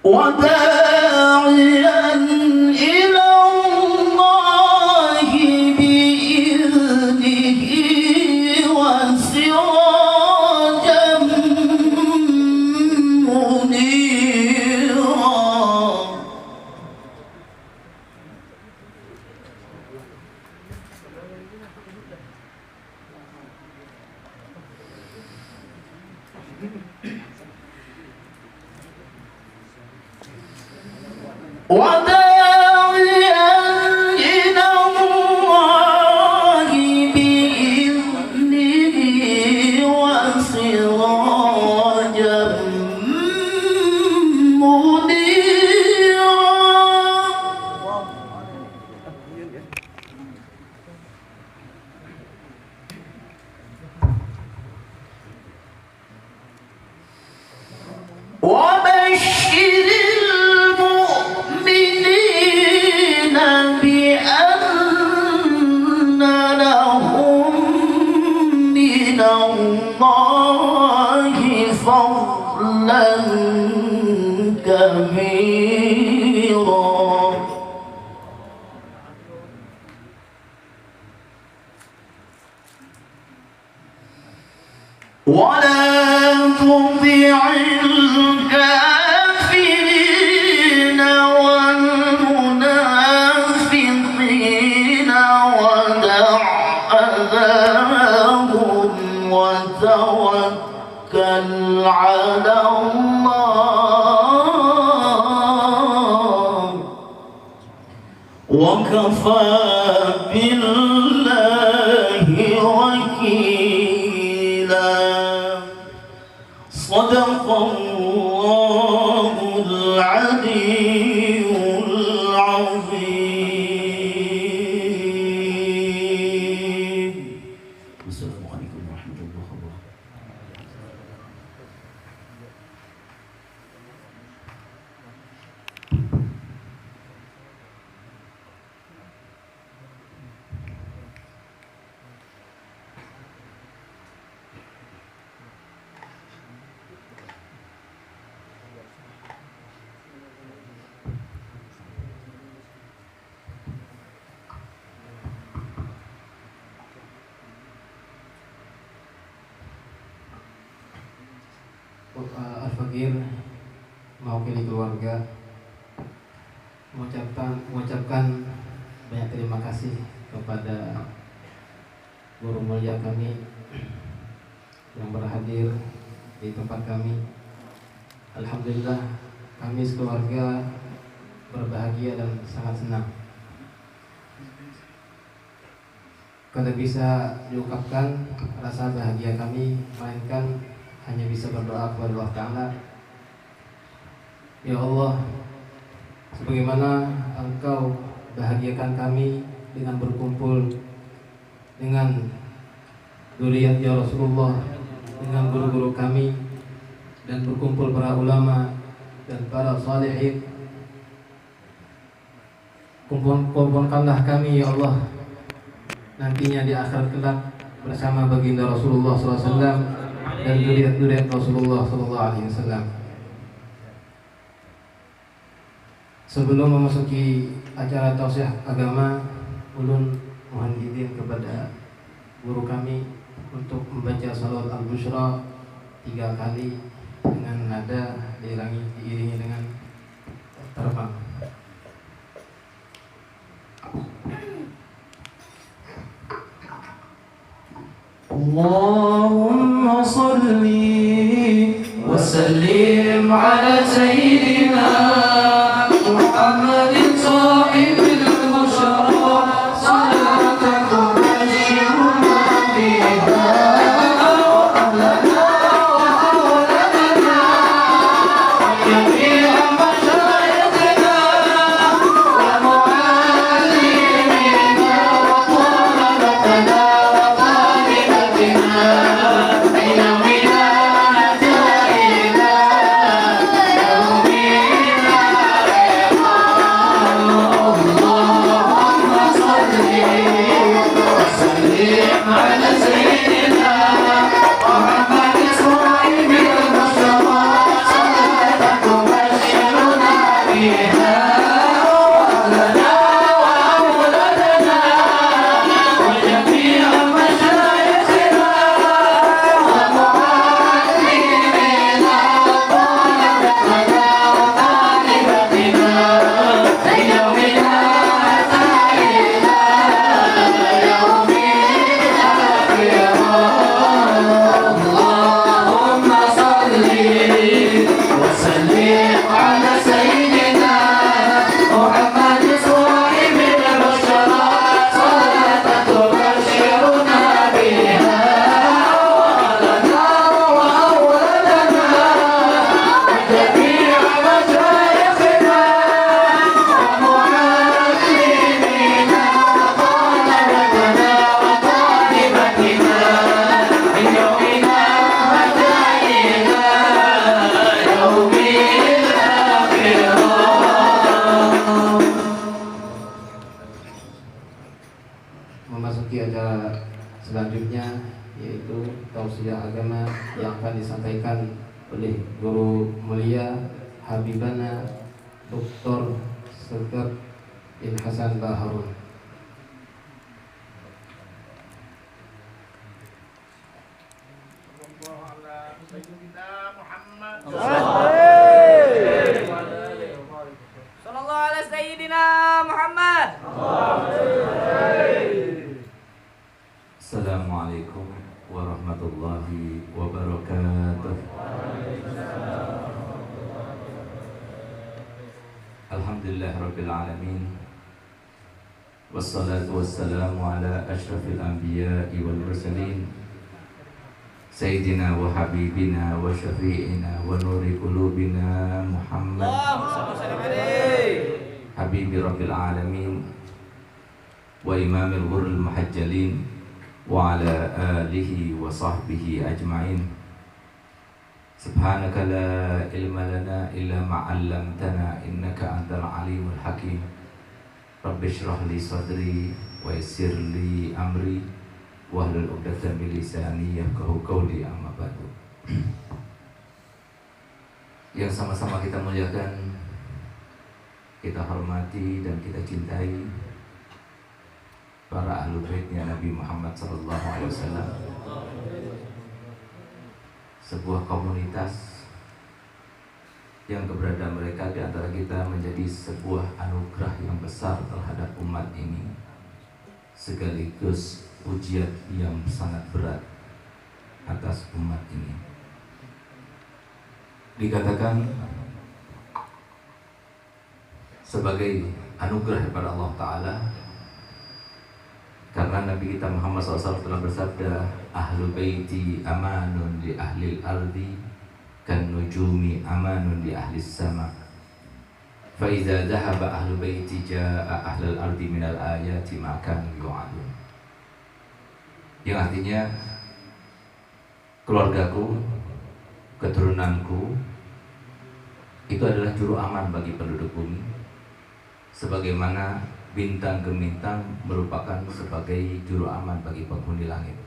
وداعيا إلى الله بإذنه وسراجا منيرا وداعيا إلى الله بإذنه وسراجا منيرا وبشر المؤمنين بأن لهم من الله فضلا كبيرا ولا تطع الكافرين والمنافقين ودع أذاهم وتوكل على الله وكفى بالله وكيلا صدق الله العلي العظيم. Assalamualaikum warahmatullahi wabarakatuh. Al-Fakir mewakili keluarga mengucapkan banyak terima kasih kepada guru mulia kami yang berhadir di tempat kami. Alhamdulillah kami sekeluarga berbahagia dan sangat senang. Kada bisa diungkapkan rasa bahagia kami, melainkan hanya bisa berdoa kepada Allah Ta'ala. Ya Allah, sebagaimana Engkau bahagiakan kami dengan berkumpul dengan dzurriyyat ya Rasulullah, dengan guru-guru kami, dan berkumpul para ulama dan para salihin, kumpulkanlah kami ya Allah nantinya di akhirat kelak bersama baginda Rasulullah SAW dan dzurriyyat Rasulullah SAW. Sebelum memasuki acara tausiah agama, ulun mohon izin kepada guru kami untuk membaca salawat al-busyra 3 kali dengan nada diiringi dengan terbang. Allahumma salli wa sallim ala sayyidina memasuki acara selanjutnya, yaitu tausiah agama yang akan disampaikan oleh Guru Mulia Habibana Dr. Sultan bin Hasan Baharun. Sallallahu ala Sayyidina Muhammad. Assalamualaikum warahmatullahi wabarakatuh. Alhamdulillah Rabbil Alamin. Wassalatu wassalamu ala ashrafil anbiya'i wal mursalin Sayyidina wa habibina wa syafi'ina wa nuri qulubina Muhammad Habibi Rabbil Alamin wa imamil ghurril muhajjalin wa ala alihi wa sahbihi ajma'in. Subhanaka la ilma lana illa ma 'allamtana innaka antal alimul hakim. Rabbi shrah li sadri wa yassir li amri wahlul 'uqdatam min lisani yafqahu qawli, amma ba'du. Yang sama-sama kita muliakan, kita hormati dan kita cintai para ahlu baitnya Nabi Muhammad SAW, sebuah komunitas yang keberadaan mereka di antara kita menjadi sebuah anugerah yang besar terhadap umat ini, sekaligus ujian yang sangat berat atas umat ini. Dikatakan sebagai anugerah daripada Allah Ta'ala karena Nabi kita Muhammad SAW telah bersabda, ahlu baiti amanun di ahli ardi kan nujumi amanun di ahli sama. Fa iza dhahaba ahlu baiti jaa ahlul ardi minal ayati ma kanu yu'adun. Yang artinya keluargaku, keturunanku itu adalah juru aman bagi penduduk bumi, sebagaimana bintang gemintang merupakan sebagai juru aman bagi penghuni langit.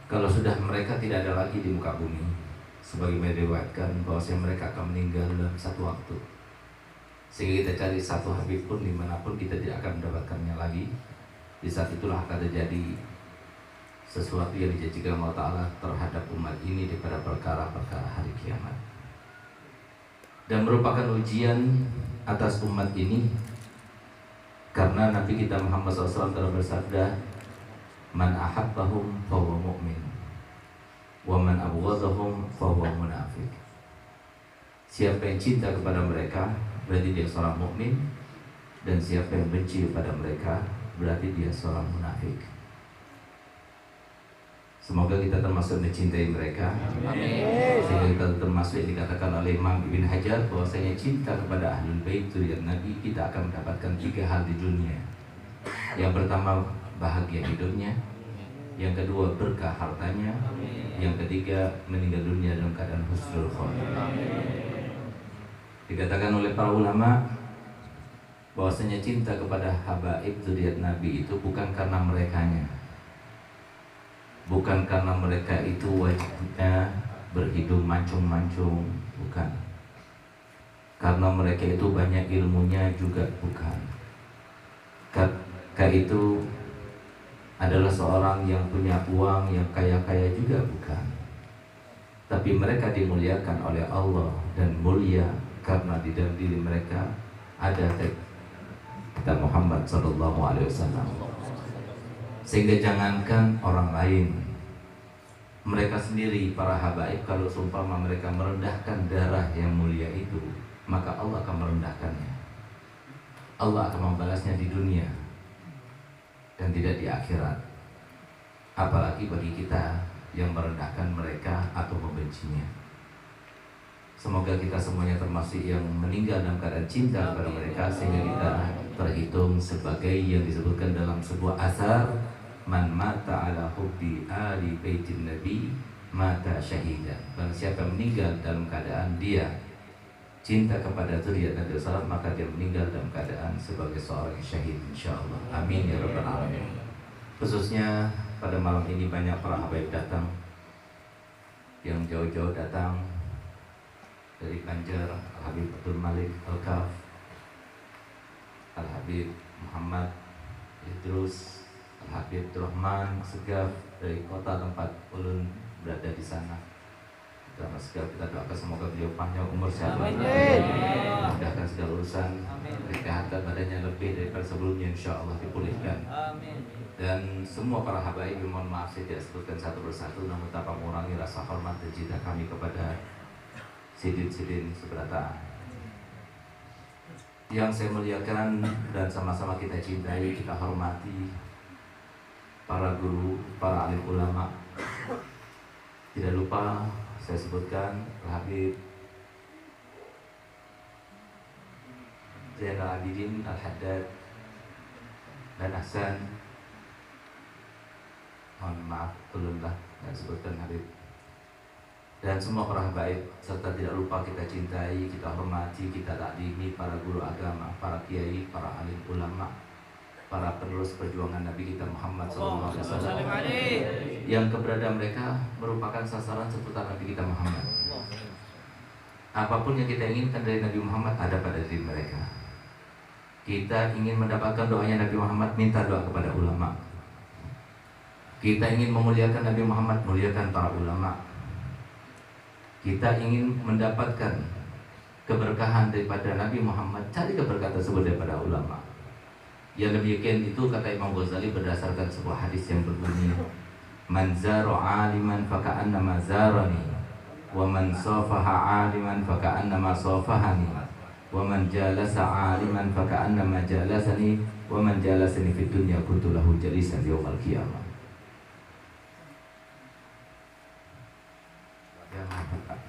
Kalau sudah mereka tidak ada lagi di muka bumi, sebagaimana diriwayatkan bahwasanya mereka akan meninggal dalam satu waktu, sehingga kita cari satu habib pun dimanapun kita tidak akan mendapatkannya lagi. Di saat itulah akan terjadi sesuatu yang dijanjikan Allah Ta'ala terhadap umat ini daripada perkara-perkara hari kiamat, dan merupakan ujian atas umat ini. Karena Nabi kita Muhammad SAW telah bersabda, man ahabbahum fahuwa mu'min wa man abghadahum fahuwa munafik. Siapa yang cinta kepada mereka berarti dia seorang mukmin, dan siapa yang benci kepada mereka berarti dia seorang munafik. Semoga kita termasuk mencintai mereka. Amin. Sehingga kita termasuk yang dikatakan oleh Imam Ibn Hajar bahwasanya cinta kepada ahlul bait zuriyat Nabi, kita akan mendapatkan 3 hal di dunia. Yang pertama bahagia hidupnya, yang kedua berkah hartanya, yang ketiga meninggal dunia dalam keadaan husnul khotimah. Dikatakan oleh para ulama bahwasanya cinta kepada habaib zuriyat Nabi itu bukan karena merekanya, bukan karena mereka itu wajibnya berhidung mancung-mancung, bukan. Karena mereka itu banyak ilmunya juga, bukan. Karena itu adalah seorang yang punya uang, yang kaya-kaya juga, bukan. Tapi mereka dimuliakan oleh Allah dan mulia karena di dalam diri mereka ada kita Muhammad SAW. Sehingga jangankan orang lain, mereka sendiri para habaib kalau seumpama mereka merendahkan darah yang mulia itu, maka Allah akan merendahkannya. Allah akan membalasnya di dunia dan tidak di akhirat. Apalagi bagi kita yang merendahkan mereka atau membencinya. Semoga kita semuanya termasuk yang meninggal dalam keadaan cinta kepada mereka, sehingga kita terhitung sebagai yang disebutkan dalam sebuah asar, man mata ala hubbi ali baitin nabi mata syahidan. Barang siapa meninggal dalam keadaan dia cinta kepada zuriat Nabi SAW, maka dia meninggal dalam keadaan sebagai seorang syahid insyaallah. Amin ya rabbal alamin. Khususnya pada malam ini banyak para habaib datang, yang jauh-jauh datang dari Banjar, Al-Habib Abdul Malik Al-Kaf, Al-Habib Muhammad Idrus, Al-Habib Rahman Segaf dari kota tempat ulun berada di sana. Dalam segala kita doakan semoga beliau panjang umur sehat memudahkan segala urusan, kesehatan badannya lebih daripada sebelumnya insyaallah dipulihkan. Dan semua para habaib, mohon maaf saya tidak sebutkan satu persatu, namun tanpa mengurangi rasa hormat dan cinta kami kepada sidin-sidin seberata yang saya muliakan dan sama-sama kita cintai, kita hormati para guru, para alim ulama. Tidak lupa saya sebutkan Al-Habib Zainal Abidin Al-Haddad dan Hasan, mohon maaf ulunlah yang sebutkan Habib, dan semua para habaib, serta tidak lupa kita cintai, kita hormati, kita takdimi para guru agama, para kiai, para alim ulama, para penerus perjuangan Nabi kita Muhammad SAW, yang keberadaan mereka merupakan sasaran seputar Nabi kita Muhammad. Apapun yang kita inginkan dari Nabi Muhammad ada pada diri mereka. Kita ingin mendapatkan doanya Nabi Muhammad, minta doa kepada ulama. Kita ingin memuliakan Nabi Muhammad, muliakan para ulama. Kita ingin mendapatkan keberkahan daripada Nabi Muhammad, cari keberkahan tersebut daripada ulama. Yang demikian itu kata Imam Ghazali berdasarkan sebuah hadis yang berbunyi, man zara aliman faka'annama zarani, wa man safaha aliman faka'annama safahani, wa man jalasa aliman faka'annama jalasani, wa man jalasani fid dunya kuntu lahu jalisan yaumal qiyamah. Ya marhaban,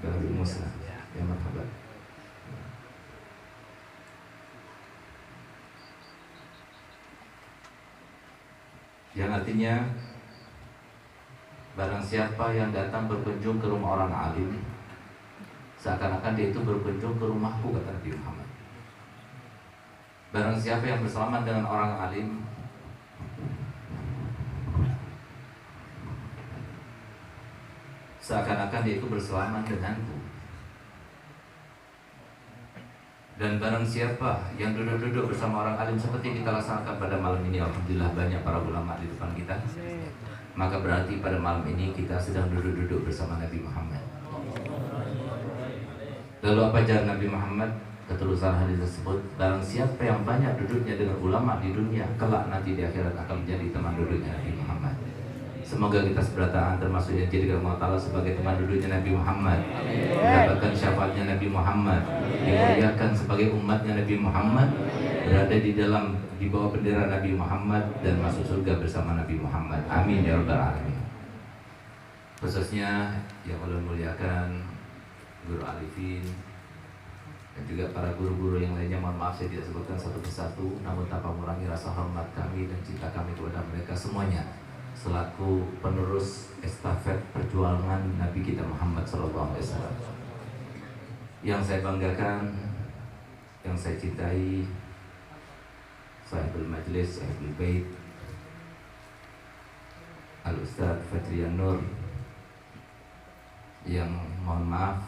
ya marhaban. Yang artinya barang siapa yang datang berkunjung ke rumah orang alim, seakan-akan dia itu berkunjung ke rumahku, kata Nabi Muhammad. Barang siapa yang bersalaman dengan orang alim, seakan-akan dia itu bersalaman denganku. Dan barang siapa yang duduk-duduk bersama orang alim seperti kita laksanakan pada malam ini, alhamdulillah banyak para ulama di depan kita, maka berarti pada malam ini kita sedang duduk-duduk bersama Nabi Muhammad. Lalu apa ajaran Nabi Muhammad? Keterusan hadis tersebut, barang siapa yang banyak duduknya dengan ulama di dunia, kelak nanti di akhirat akan menjadi teman duduknya Nabi Muhammad. Semoga kita seberataan termasuk yang dijadikan Allah Ta'ala sebagai teman duduknya Nabi Muhammad, mendapatkan syafaatnya Nabi Muhammad, dimuliakan sebagai umatnya Nabi Muhammad, berada di bawah bendera Nabi Muhammad dan masuk surga bersama Nabi Muhammad. Amin ya rabbal alamin. Khususnya yang Allah muliakan guru alifin dan juga para guru-guru yang lainnya, mohon maaf saya tidak sebutkan satu persatu, namun tanpa mengurangi rasa hormat kami dan cinta kami kepada mereka semuanya, selaku penerus estafet perjuangan Nabi kita Muhammad SAW. Yang saya banggakan, yang saya cintai, Sahibul Majlis, Sahibul Bait, Al-Ustadz Fadrian Nur, yang mohon maaf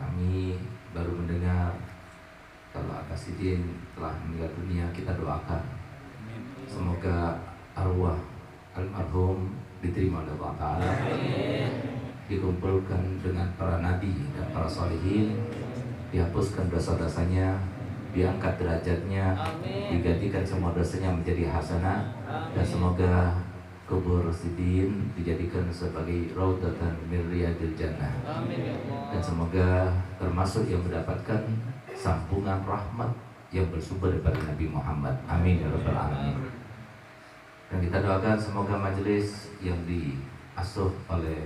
kami baru mendengar kalau Akasidin telah meninggal dunia. Kita doakan semoga arwah almarhum diterima oleh Allah Ta'ala, dikumpulkan dengan para nabi dan para sholihin, dihapuskan dosa-dosanya, diangkat derajatnya, digantikan semua dosanya menjadi hasanah, dan semoga kubur Sidin dijadikan sebagai raudhatan min riyadil jannah, dan semoga termasuk yang mendapatkan sampungan rahmat yang bersumber daripada Nabi Muhammad. Amin ya rabbal alamin. Dan kita doakan semoga majelis yang diasuh oleh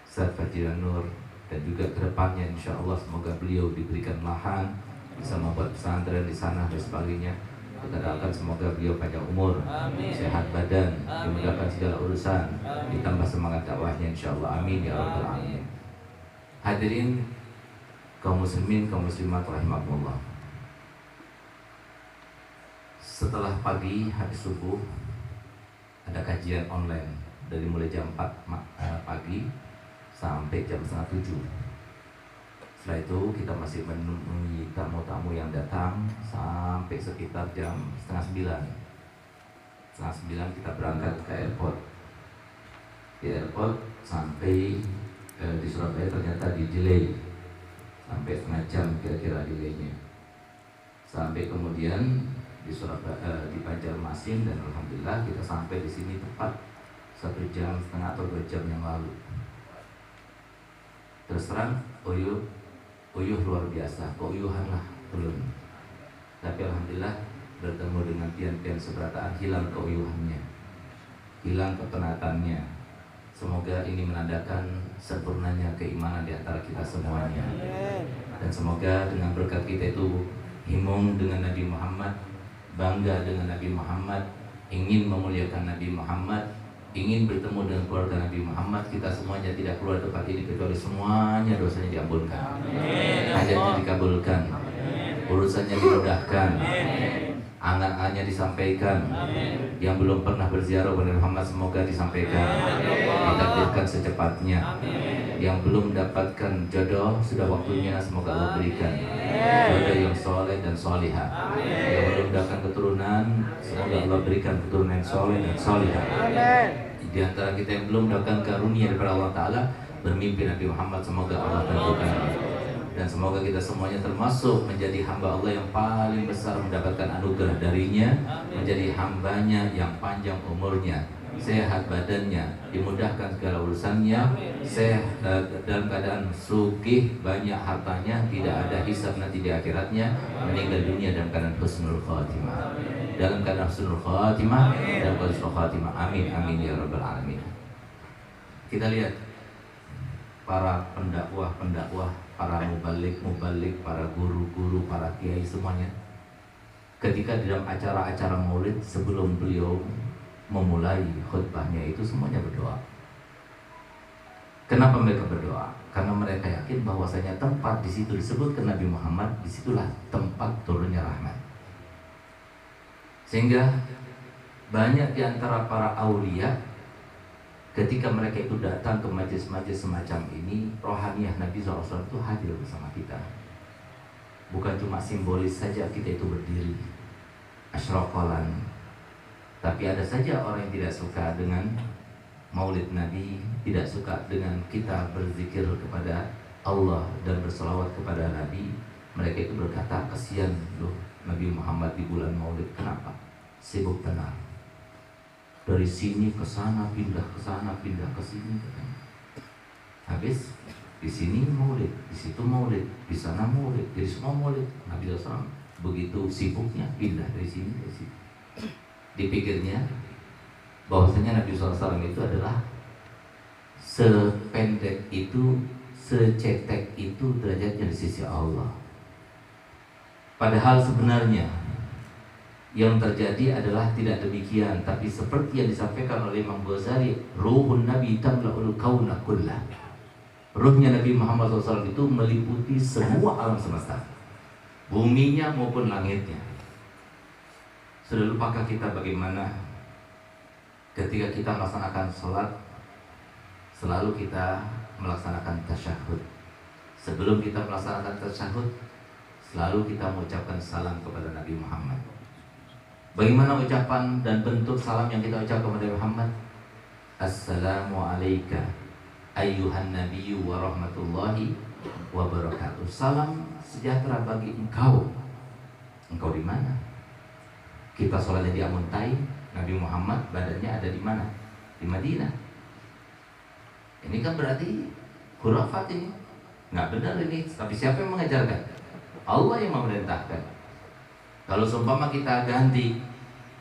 Ustaz Fadrian Nur dan juga kedepannya insya Allah semoga beliau diberikan lahan, bisa membuat pesantren di sana dan sebagainya. Kita doakan semoga beliau panjang umur, sehat badan, dimudahkan segala urusan, ditambah semangat dakwahnya insya Allah. Amin ya rabbal alamin. Hadirin, kaum muslimin, kaum muslimat rahimakumullah. Setelah pagi habis subuh ada kajian online dari mulai jam 4 pagi sampai jam setengah 7. Setelah itu kita masih menemui tamu-tamu yang datang sampai sekitar jam setengah 9. Setengah 9 kita berangkat ke airport. Di airport sampai di Surabaya ternyata di delay sampai setengah jam kira-kira delaynya. Sampai kemudian di Surabaya, di Banjarmasin, dan alhamdulillah kita sampai di sini tepat 1 jam setengah atau 2 jam yang lalu. Terus terang uyuh luar biasa, keuyuhan lah belum. Tapi alhamdulillah bertemu dengan pian-pian seberataan, hilang keuyuhannya, hilang kepenatannya. Semoga ini menandakan sempurnanya keimanan di antara kita semuanya. Dan semoga dengan berkat kita itu himung dengan Nabi Muhammad, bangga dengan Nabi Muhammad, ingin memuliakan Nabi Muhammad, ingin bertemu dengan keluarga Nabi Muhammad. Kita semuanya tidak keluar tempat ini kecuali semuanya dosanya diampunkan, hajatnya dikabulkan, urusannya dimudahkan, angan-angannya disampaikan. Yang belum pernah berziarah kepada Muhammad semoga disampaikan, ditakdirkan secepatnya. Yang belum mendapatkan jodoh sudah waktunya, semoga Allah berikan jodoh yang soleh dan solihah. Yang belum mendapatkan keturunan, semoga Allah berikan keturunan yang soleh dan solihah. Di antara kita yang belum mendapatkan karunia daripada Allah Ta'ala, bermimpi Nabi Muhammad, semoga Allah tentukan. Dan semoga kita semuanya termasuk menjadi hamba Allah yang paling besar, mendapatkan anugerah darinya, menjadi hambanya yang panjang umurnya, sehat badannya, dimudahkan segala urusannya, sehat dalam keadaan sugih, banyak hartanya, tidak ada hisab nanti di akhiratnya, meninggal dunia dalam keadaan husnul khatimah, dalam keadaan husnul khatimah, dalam keadaan husnul khatimah. Amin amin ya rabbal alamin. Kita lihat para pendakwah, para mubalik, para guru-guru, para kiai semuanya, ketika di dalam acara-acara maulid sebelum beliau memulai khutbahnya itu semuanya berdoa. Kenapa mereka berdoa? Karena mereka yakin bahwasanya tempat di situ disebutkan Nabi Muhammad, disitulah tempat turunnya rahmat. Sehingga banyak di antara para aulia, ketika mereka itu datang ke majelis-majelis semacam ini, rohaniyah Nabi SAW itu hadir bersama kita. Bukan cuma simbolis saja kita itu berdiri asyraqalan, tapi ada saja orang yang tidak suka dengan maulid Nabi, tidak suka dengan kita berzikir kepada Allah dan berselawat kepada Nabi. Mereka itu berkata, kasihan loh Nabi Muhammad di bulan maulid. Kenapa? Sibuk tenang, dari sini ke sana, pindah ke sana, pindah ke sini. Habis di sini maulid, di situ maulid, di sana maulid, jadi semua maulid. Nabi SAW begitu sibuknya pindah dari sini ke situ. Dipikirnya bahwasanya Nabi SAW itu adalah sependek itu, secetek itu derajatnya di sisi Allah. Padahal sebenarnya yang terjadi adalah tidak demikian, tapi seperti yang disampaikan oleh Imam Ghazali, ruhun Nabi tamla'ul kauna kullah. Ruhnya Nabi Muhammad SAW itu meliputi semua alam semesta, buminya maupun langitnya. Sudah lupakah kita bagaimana ketika kita melaksanakan sholat, selalu kita melaksanakan tasyahud. Sebelum kita melaksanakan tasyahud, selalu kita mengucapkan salam kepada Nabi Muhammad. Bagaimana ucapan dan bentuk salam yang kita ucapkan kepada Muhammad? Assalamu alayka ayyuhan nabiyyu wa rahmatullahi wa barakatuh. Salam sejahtera bagi engkau. Engkau di mana? Kita sholatnya di Amuntai, Nabi Muhammad badannya ada di mana? Di Madinah. Ini kan berarti khurafat ini, nggak benar ini. Tapi siapa yang mengajarkan? Allah yang memerintahkan. Kalau seumpama kita ganti,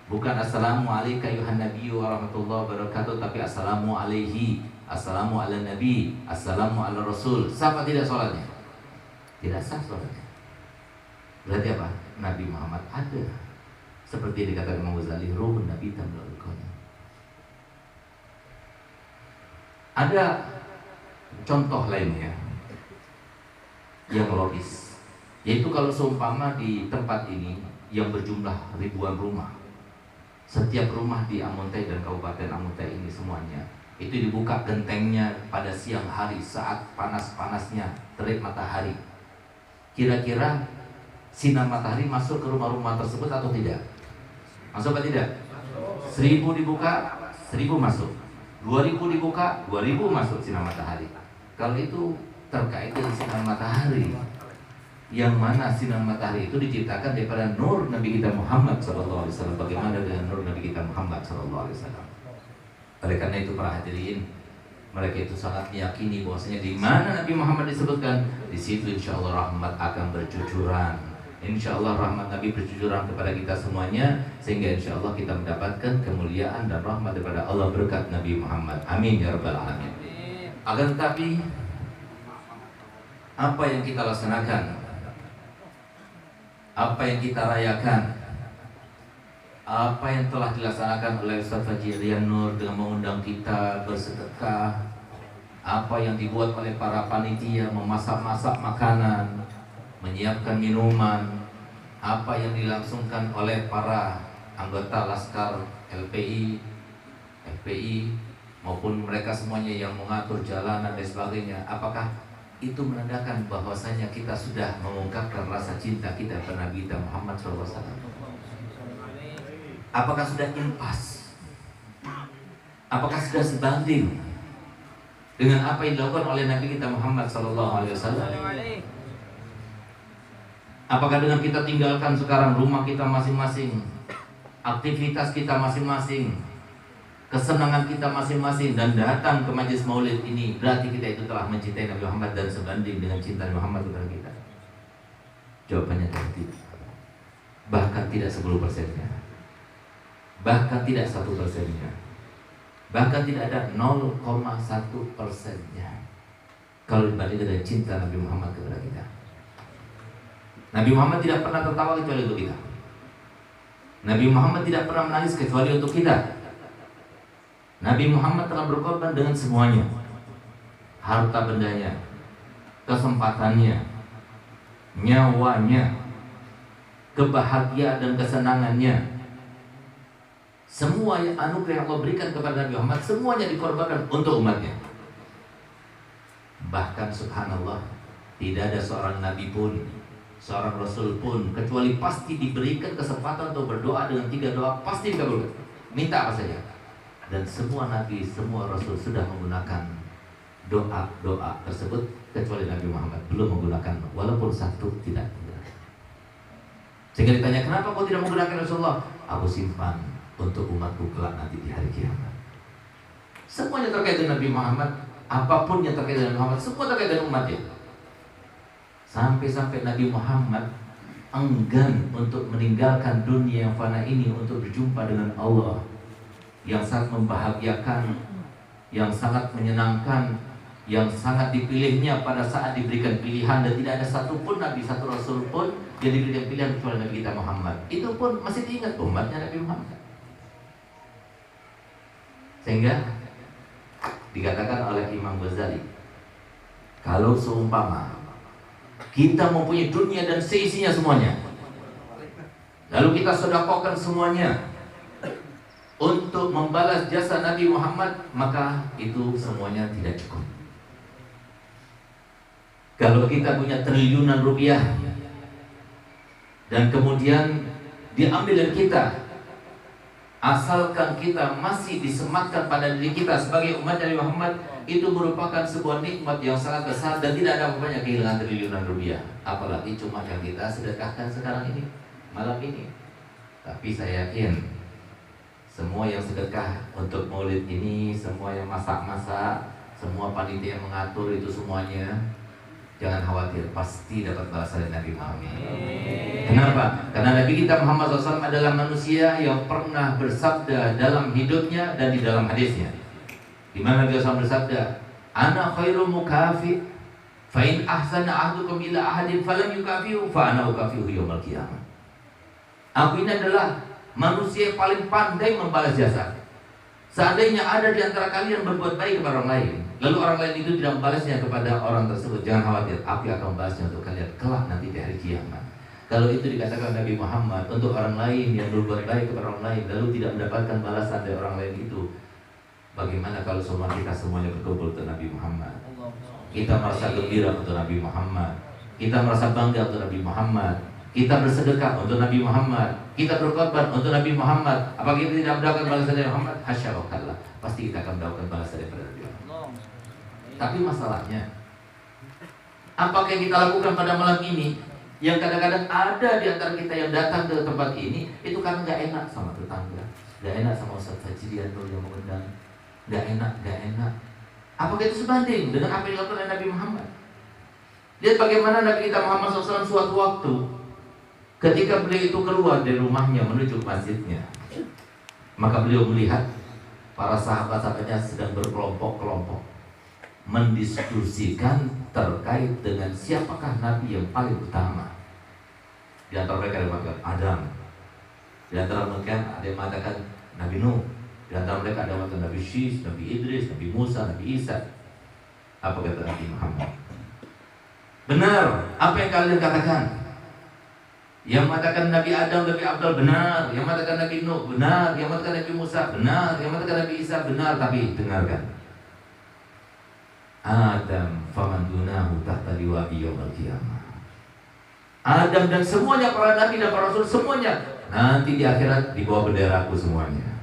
bukan assalamu alayka ayuhan nabiyyu wa rahmatullahi wa barakatuh, tapi assalamu alaihi, assalamu ala nabi, assalamu ala rasul, sah apa tidak sholatnya? Tidak sah sholatnya. Berarti apa? Nabi Muhammad ada, seperti dikatakan Imam Ghazali, ruhun Nabi tamla'ul kauna. Ada contoh lainnya. yang logis. Yaitu kalau seumpama di tempat ini yang berjumlah ribuan rumah, setiap rumah di Amuntai dan Kabupaten Amuntai ini semuanya itu dibuka gentengnya pada siang hari saat panas-panasnya terik matahari. Kira-kira sinar matahari masuk ke rumah-rumah tersebut atau tidak? Masuk atau tidak? 1000 dibuka, 1000 masuk. 2000 dibuka, 2000 masuk sinar matahari. Kalau itu terkait dengan sinar matahari, yang mana sinar matahari itu diciptakan daripada nur Nabi kita Muhammad SAW. Bagaimana dengan nur Nabi kita Muhammad SAW? Oleh karena itu para hadirin, mereka itu sangat meyakini bahwasanya di mana Nabi Muhammad disebutkan, di situ insya Allah rahmat akan bercucuran. Insya Allah rahmat Nabi bercucuran kepada kita semuanya, sehingga insya Allah kita mendapatkan kemuliaan dan rahmat daripada Allah berkat Nabi Muhammad. Amin ya rabbal alamin. Akan tetapi apa yang kita laksanakan, apa yang kita rayakan, apa yang telah dilaksanakan oleh Ustaz Haji Rian Nur dengan mengundang kita bersedekah, apa yang dibuat oleh para panitia memasak-masak makanan, menyiapkan minuman, apa yang dilangsungkan oleh para anggota Laskar LPI, FPI maupun mereka semuanya yang mengatur jalanan dan sebagainya, apakah itu menandakan bahwasanya kita sudah mengungkapkan rasa cinta kita kepada Nabi kita Muhammad SAW? Apakah sudah impas? Apakah sudah sebanding dengan apa yang dilakukan oleh Nabi kita Muhammad SAW? Apakah dengan kita tinggalkan sekarang rumah kita masing-masing, aktivitas kita masing-masing, kesenangan kita masing-masing, dan datang ke majelis maulid ini, berarti kita itu telah mencintai Nabi Muhammad dan sebanding dengan cinta Nabi Muhammad kepada kita? Jawabannya tidak. Bahkan tidak 10%-nya, bahkan tidak 1%-nya, bahkan tidak ada 0,1%-nya kalau dibandingkan dengan cinta Nabi Muhammad kepada kita. Nabi Muhammad tidak pernah tertawa kecuali untuk kita. Nabi Muhammad tidak pernah menangis kecuali untuk kita. Nabi Muhammad telah berkorban dengan semuanya, harta bendanya, kesempatannya, nyawanya, kebahagiaan dan kesenangannya, semua yang anugerah yang Allah berikan kepada Nabi Muhammad, semuanya dikorbankan untuk umatnya. Bahkan subhanallah, tidak ada seorang nabi pun, seorang rasul pun, kecuali pasti diberikan kesempatan untuk berdoa dengan 3 doa, pasti dikabulkan. Minta apa saja. Dan semua nabi, semua rasul sudah menggunakan doa-doa tersebut, kecuali Nabi Muhammad belum menggunakan, walaupun satu tidak menggunakan. Sehingga ditanya, kenapa kau tidak menggunakan Rasulullah? Aku simpan untuk umatku kelak nanti di hari kiamat. Semuanya terkait dengan Nabi Muhammad, apapun yang terkait dengan Muhammad, semua terkait dengan umatnya. Sampai-sampai Nabi Muhammad enggan untuk meninggalkan dunia yang fana ini untuk berjumpa dengan Allah yang sangat membahagiakan, yang sangat menyenangkan, yang sangat dipilihnya pada saat diberikan pilihan, dan tidak ada satupun nabi, satu rasul pun yang diberikan pilihan kecuali Nabi kita Muhammad. Itu pun masih diingat umatnya Nabi Muhammad. Sehingga dikatakan oleh Imam Ghazali, kalau seumpama kita mempunyai dunia dan seisinya semuanya, lalu kita sedekahkan semuanya untuk membalas jasa Nabi Muhammad, maka itu semuanya tidak cukup. Kalau kita punya triliunan rupiah dan kemudian diambil dari kita, asalkan kita masih disematkan pada diri kita sebagai umat Nabi Muhammad, itu merupakan sebuah nikmat yang sangat besar dan tidak ada apa-apanya kehilangan triliunan rupiah. Apalagi cuma yang kita sedekahkan sekarang ini, malam ini. Tapi saya yakin semua yang sedekah untuk maulid ini, semua yang masak-masak, semua panitia yang mengatur itu semuanya, jangan khawatir, pasti dapat balasan dari Nabi Muhammad. Kenapa? Karena Nabi kita Muhammad SAW adalah manusia yang pernah bersabda dalam hidupnya dan di dalam hadisnya. Di mana Nabi SAW bersabda, "Ana khairu mukafi, fa in ahsana ahdukum ila ahadin falam yukafihu, fa ana ukafihu yaumil qiyamah." Aku ini adalah manusia yang paling pandai membalas jasa. Seandainya ada di antara kalian berbuat baik kepada orang lain, lalu orang lain itu tidak membalasnya kepada orang tersebut, jangan khawatir, api akan membalasnya untuk kalian kelak nanti di hari kiamat. Kalau itu dikatakan Nabi Muhammad untuk orang lain yang berbuat baik kepada orang lain, lalu tidak mendapatkan balasan dari orang lain itu, bagaimana kalau semua kita semuanya berkumpul untuk Nabi Muhammad? Kita merasa gembira untuk Nabi Muhammad, kita merasa bangga untuk Nabi Muhammad, kita bersedekah untuk Nabi Muhammad, kita berkorban untuk Nabi Muhammad. Apakah kita tidak mendapatkan balasan dari Muhammad? Hasya wa kalla. Pasti kita akan mendapatkan balasan daripada Nabi Muhammad. Tapi masalahnya, apakah yang kita lakukan pada malam ini? Yang kadang-kadang ada di antara kita yang datang ke tempat ini itu karena gak enak sama tetangga, gak enak sama Ustaz Fajrian yang mengundang, gak enak. Apakah itu sebanding dengan apa yang dilakukan oleh Nabi Muhammad? Lihat bagaimana Nabi kita Muhammad SAW suatu waktu ketika beliau itu keluar dari rumahnya menuju ke masjidnya, maka beliau melihat para sahabat-sahabatnya sedang berkelompok-kelompok mendiskusikan terkait dengan siapakah Nabi yang paling utama. Di antara mereka ada yang mengatakan Adam, di antara mereka ada yang mengatakan Nabi Nuh, di antara mereka ada yang mengatakan Nabi Syis, Nabi Idris, Nabi Musa, Nabi Isa. Apa kata Nabi Muhammad? Benar, apa yang kalian katakan? Yang mengatakan Nabi Adam, Nabi Abdul benar, yang mengatakan Nabi Nuh benar, yang mengatakan Nabi Musa benar, yang mengatakan Nabi Isa benar. Tapi dengarkan, Adam faman dunahu tahta liwa'i yaumil qiyamah. Adam dan semuanya para nabi dan para rasul semuanya nanti di akhirat di bawah benderaku semuanya.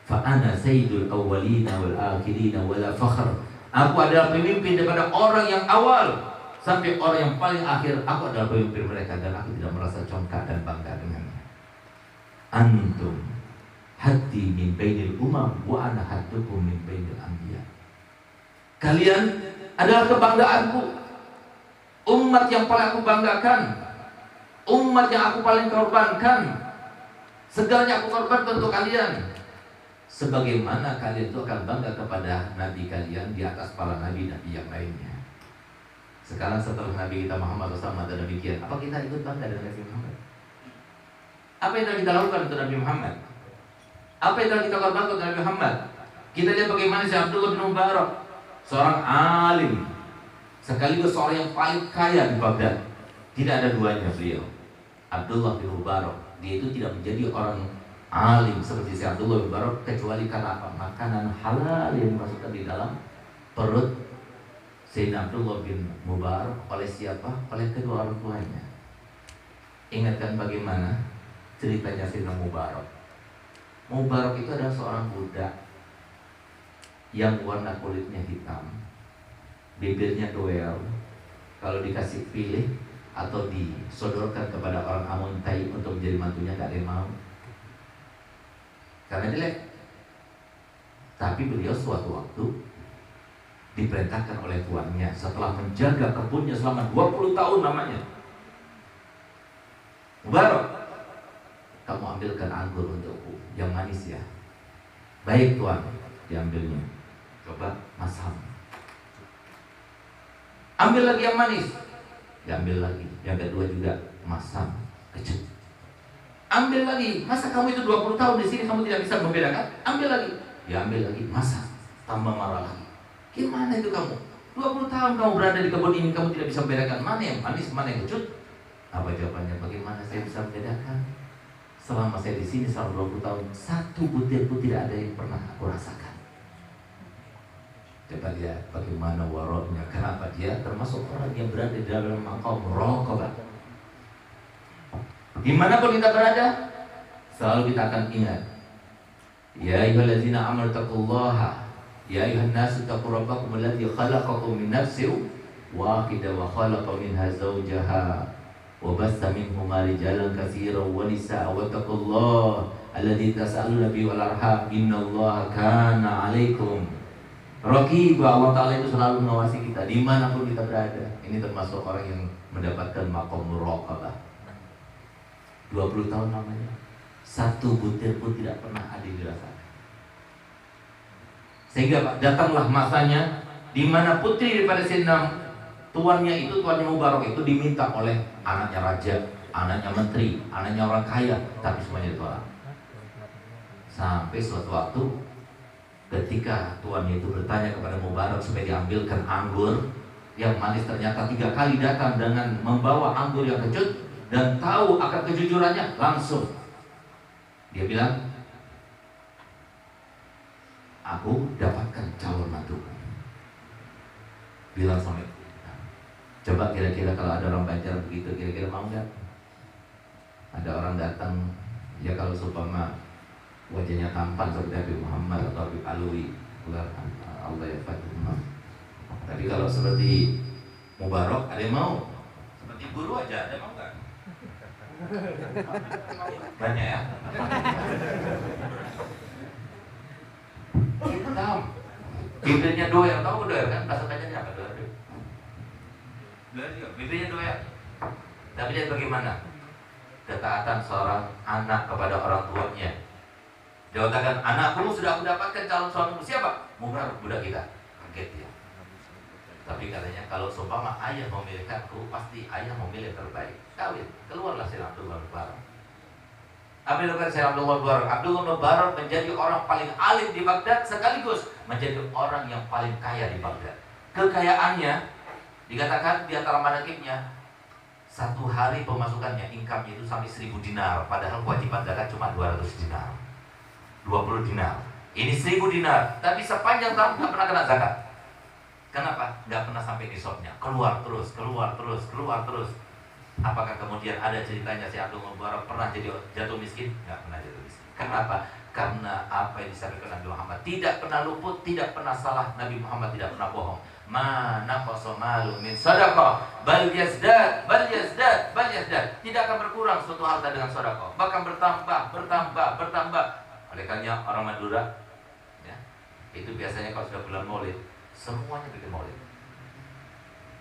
Fa ana sayyidul awwalina wal akhirina wala fakhr. Aku adalah pemimpin daripada orang yang awal sampai orang yang paling akhir. Aku adalah pemimpin mereka dan aku tidak merasa congkak dan bangga dengannya. Antum hati min bainil umam wa ana haddukum min bainil anbiya. Kalian adalah kebanggaanku, umat yang paling aku banggakan, umat yang aku paling korbankan. Segalanya aku korbankan untuk kalian. Sebagaimana kalian itu akan bangga kepada Nabi kalian di atas para Nabi-Nabi yang lainnya. Sekarang setelah Nabi kita Muhammad SAW ada demikian, apa kita ikut bangga dengan Nabi Muhammad? Apa yang telah kita lakukan untuk Nabi Muhammad? Apa yang telah kita korbankan untuk Nabi Muhammad? Kita lihat bagaimana si Abdullah bin Mubarak, seorang alim, sekaligus seorang yang paling kaya di Baghdad. Tidak ada duanya beliau. Abdullah bin Mubarak, dia itu tidak menjadi orang alim seperti si Abdullah bin Mubarak kecuali karena apa? Makanan halal yang dimasukkan di dalam perut Sayyidina Abdullah bin Mubarak. Oleh siapa? Oleh kedua orang tuanya. Ingatkan bagaimana ceritanya Sayyidina Mubarak. Mubarak itu adalah seorang budak yang warna kulitnya hitam, bibirnya doel. Kalau dikasih pilih atau disodorkan kepada orang Amuntai untuk menjadi mantunya, gak ada yang mau karena jelek. Tapi beliau suatu waktu diperintahkan oleh tuannya setelah menjaga kebunnya selama 20 tahun namanya, Mubarak, kamu ambilkan anggur untukku yang manis ya. Baik tuan, diambilnya. Coba masam. Ambil lagi yang manis, diambil lagi. Yang kedua juga masam, kecut. Ambil lagi. Masa kamu itu 20 tahun di sini kamu tidak bisa membedakan? Ambil lagi. Diambil lagi, masam. Tambah marah lagi. Gimana itu kamu? 20 tahun kamu berada di kebun ini, kamu tidak bisa membedakan mana yang manis, mana yang kecut? Apa jawabannya? Bagaimana saya bisa membedakan? Selama saya di sini selama 20 tahun, satu butir pun tidak ada yang pernah aku rasakan. Coba lihat bagaimana waroknya. Kenapa dia termasuk orang yang berada di dalam maqam muraqabah. Dimanapun kita berada, selalu kita akan ingat, ya ayyuhallazina amanu taqullaha, ya ayyuhan nasu taqu rabbakum alladzi khalaqakum min nafsin wahidah wa khalaqa minha zawjaha wa bassa minhuma rijalan katsiran wa nisaa wattaqullaha alladzi tas'aluna bihi wal arham innallaha kana 'alaikum raqib. Allah Ta'ala itu selalu mengawasi kita dimanapun kita berada. Ini termasuk orang yang mendapatkan maqam muraqabah. 20 tahun namanya, satu butir pun tidak pernah ada dirasakan. Sehingga Pak, datanglah masanya di mana putri daripada Sayyidina tuannya Mubarak itu diminta oleh anaknya raja, anaknya menteri, anaknya orang kaya, tapi semuanya ditolak. Sampai suatu waktu Ketika tuannya itu bertanya kepada Mubarak supaya diambilkan anggur yang manis, ternyata 3 kali datang dengan membawa anggur yang kecut dan tahu akan kejujurannya, langsung dia bilang, aku dapatkan calon mantu. Bilang sama ibu, coba kira-kira kalau ada orang Banjar begitu, kira-kira mau nggak? Ada orang datang, ya kalau seumpama wajahnya tampan seperti Habib Muhammad atau Habib Alwi, Allah ya Fatimah. Tapi kalau seperti Mubarak, ada yang mau? Seperti guru aja, ada yang mau nggak? Banyak ya. Hitam. Bibirnya doer, tahu doer kan? Bahasa Banjarnya apa doer? Doer juga. Bibirnya doer. Tapi lihat bagaimana ketaatan seorang anak kepada orang tuanya. Dia katakan, anakku sudah aku dapatkan calon suamimu. Siapa? Mubarak, budak kita. Kaget dia. Tapi katanya kalau seumpama ayah memilihkanku, pasti ayah memilih terbaik. Kawin, keluarlah Sayyidina Abdullah Mubarak. Apa yang dilakukan Sayyidina Abdullah Mubarak? Abdullah Mubarak menjadi orang paling alim di Baghdad, sekaligus menjadi orang yang paling kaya di Baghdad. Kekayaannya dikatakan di antara manakibnya, satu hari pemasukannya, income itu sampai 1000 dinar, padahal kewajiban zakat cuma 200 dinar, 20 dinar. Ini 1000 dinar, tapi sepanjang tahun nggak pernah kena zakat. Kenapa? Nggak pernah sampai nisabnya, keluar terus, keluar terus, keluar terus. Apakah kemudian ada ceritanya si Abdul Mubarak pernah jadi jatuh miskin? Nggak pernah jatuh miskin. Kenapa? Karena apa yang disampaikan Nabi Muhammad tidak pernah luput, tidak pernah salah. Nabi Muhammad tidak pernah bohong. Ma naqasa malu min sadaqah bal yazdad, bal yazdad, bal yazdad. Tidak akan berkurang suatu harta dengan sedekah, bahkan bertambah, bertambah, bertambah. Oleh karena orang Madura, ya, itu biasanya kalau sudah bulan Maulid, semuanya bikin maulid.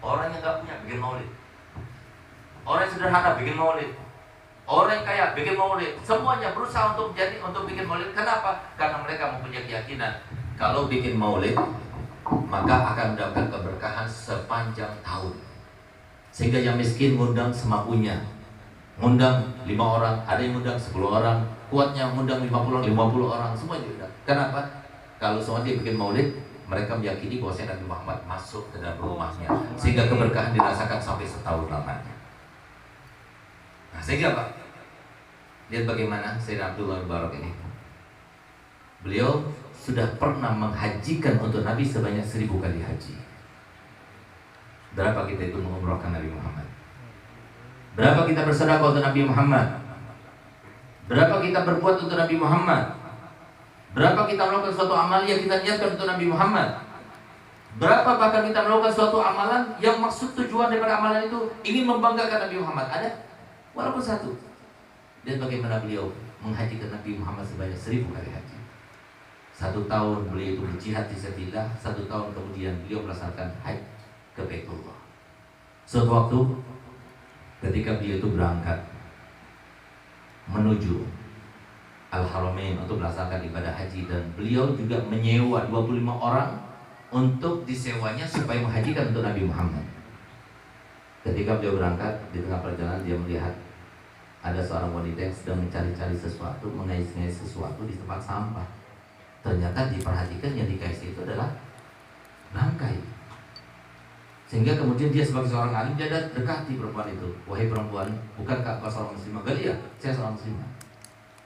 Orang yang nggak punya bikin maulid. Orang yang sederhana bikin maulid. Orang yang kaya bikin maulid. Semuanya berusaha untuk bikin maulid. Kenapa? Karena mereka mempunyai keyakinan kalau bikin maulid maka akan mendapatkan keberkahan sepanjang tahun. Sehingga yang miskin ngundang semampunya. Ngundang 5 orang, ada yang ngundang 10 orang, kuatnya ngundang 50 orang, semua diundang. Kenapa? Kalau semua dia bikin maulid, mereka meyakini bahwa Nabi Muhammad masuk ke dalam rumahnya, sehingga keberkahan dirasakan sampai setahun lamanya. Nah, sehingga Pak, lihat bagaimana Sayyidina Abdullah Mubarak ini. Beliau sudah pernah menghajikan untuk Nabi sebanyak 1000 kali haji. Berapa kita itu mengumrahkan Nabi Muhammad? Berapa kita bersedekah untuk Nabi Muhammad? Berapa kita berbuat untuk Nabi Muhammad? Berapa kita melakukan suatu amalan yang kita niatkan untuk Nabi Muhammad? Berapa bahkan kita melakukan suatu amalan yang maksud tujuan daripada amalan itu ingin membanggakan Nabi Muhammad? Ada? Walaupun satu. Dan bagaimana beliau menghajikan Nabi Muhammad sebanyak 1000 kali haji. 1 tahun beliau itu berjihad di sabilillah, 1 tahun kemudian beliau melaksanakan haji ke Baitullah. Suatu waktu ketika beliau itu berangkat menuju Al-Haramain untuk melaksanakan ibadah haji, dan beliau juga menyewa 25 orang untuk disewanya supaya menghajikan untuk Nabi Muhammad. Ketika beliau berangkat, di tengah perjalanan dia melihat ada seorang wanita yang sedang mencari-cari sesuatu, mengais-ngais sesuatu di tempat sampah. Ternyata diperhatikan yang dikais itu adalah bangkai. Sehingga kemudian dia sebagai seorang alim, dia dekati perempuan itu. Wahai perempuan, bukankah kau seorang muslimah? Galia, saya seorang muslimah.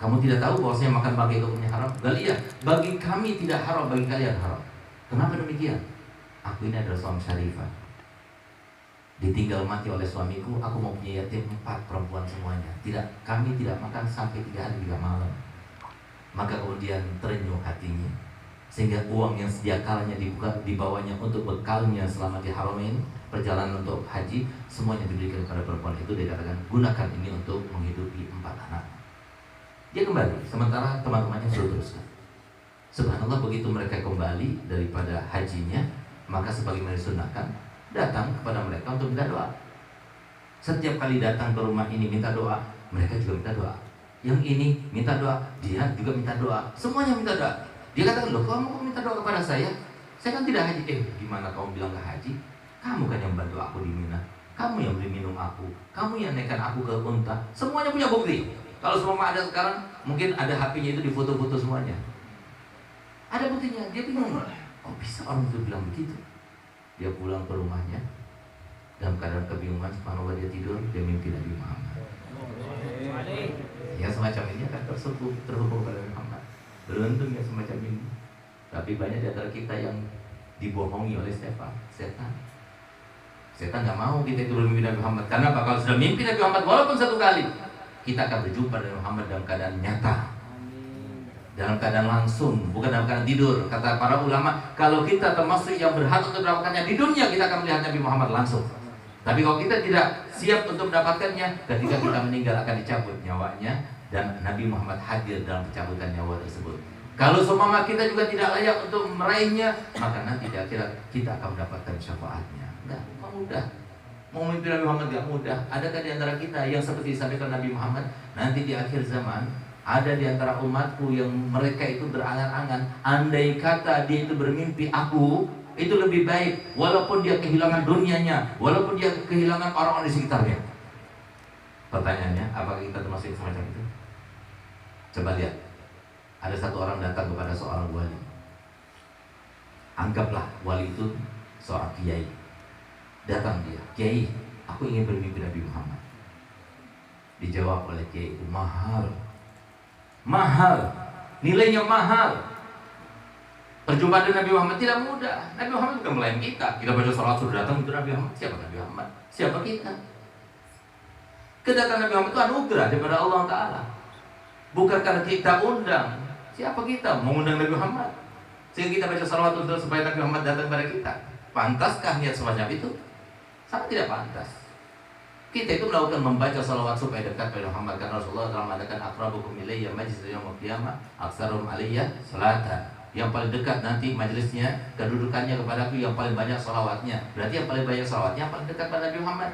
Kamu tidak tahu bahwa saya makan bangkai itu punya haram? Galia, bagi kami tidak haram, bagi kalian haram. Kenapa demikian? Aku ini adalah suami syarifah. Ditinggal mati oleh suamiku, aku mau punya yatim 4 perempuan semuanya. Kami tidak makan sampai 3 hari 3 malam. Maka kemudian terenyuh hatinya, sehingga uang yang sedia kalanya dibawanya untuk bekalnya selama di Haramain, perjalanan untuk haji, semuanya diberikan kepada perempuan itu. Dia katakan, gunakan ini untuk menghidupi 4 anak. Dia kembali, sementara teman-temannya suruh teruskan. Subhanallah, begitu mereka kembali daripada hajinya, maka sebagaimana disunahkan, datang kepada mereka untuk minta doa. Setiap kali datang ke rumah ini minta doa, mereka juga minta doa. Yang ini minta doa, dia juga minta doa. Semuanya minta doa. Dia katakan, loh, kamu mau minta doa kepada saya? Saya kan tidak haji. Gimana kamu bilang gak haji? Kamu kan yang bantu aku di Mina. Kamu yang beri minum aku. Kamu yang naikkan aku ke unta. Semuanya punya bukti. Kalau semua ada sekarang, mungkin ada HP-nya itu difoto-foto semuanya. Ada buktinya. Dia bingung, kok bisa orang itu bilang begitu? Dia pulang ke rumahnya dalam keadaan kebingungan. Subhanallah, dia tidur, dia mimpi Nabi Muhammad. Ya semacam ini akan terhubung pada Muhammad. Beruntung ya semacam ini. Tapi banyak di antara kita yang dibohongi oleh setan. Setan nggak mau kita itu bermimpi Nabi Muhammad. Karena kalau sudah mimpi Nabi Muhammad walaupun satu kali, kita akan berjumpa dengan Muhammad dalam keadaan nyata, dalam keadaan langsung, bukan dalam keadaan tidur. Kata para ulama, kalau kita termasuk yang berhak untuk mendapatkannya di dunia, kita akan melihat Nabi Muhammad langsung. Tapi kalau kita tidak siap untuk mendapatkannya, ketika kita meninggal akan dicabut nyawanya, dan Nabi Muhammad hadir dalam pencabutan nyawa tersebut. Kalau seumpama kita juga tidak layak untuk meraihnya, maka nanti di akhirat kita akan mendapatkan syafaatnya. Enggak mudah. Mau mimpi Nabi Muhammad tidak mudah. Adakah di antara kita yang seperti disampaikan Nabi Muhammad, nanti di akhir zaman ada di antara umatku yang mereka itu berangan-angan, andai kata dia itu bermimpi aku, itu lebih baik, walaupun dia kehilangan dunianya, walaupun dia kehilangan orang-orang di sekitarnya. Pertanyaannya, apakah kita termasuk semacam itu? Coba lihat, ada satu orang datang kepada seorang wali. Anggaplah wali itu seorang kiai. Datang dia, kiai, aku ingin bermimpi Nabi Muhammad. Dijawab oleh kiai itu, mahal, nilainya mahal. Perjumpaan dengan Nabi Muhammad tidak mudah. Nabi Muhammad bukan melayan kita. Kita baca salat sudah datang itu Nabi Muhammad. Siapa Nabi Muhammad? Siapa kita? Kedatangan Nabi Muhammad itu anugerah daripada Allah Ta'ala. Bukan karena kita undang. Siapa kita mengundang Nabi Muhammad? Sehingga kita baca salawat untuk supaya Nabi Muhammad datang kepada kita. Pantaskah niat semacam itu? Sangat tidak pantas. Kita itu melakukan membaca salawat supaya dekat pada Muhammad. Karena Rasulullah telah mengatakan aqrabukum ilayya majlis yaumil qiyamah aktsarum alayya salatan. Yang paling dekat nanti majelisnya, kedudukannya kepadaku yang paling banyak salawatnya. Berarti yang paling banyak salawatnya yang paling dekat pada Nabi Muhammad.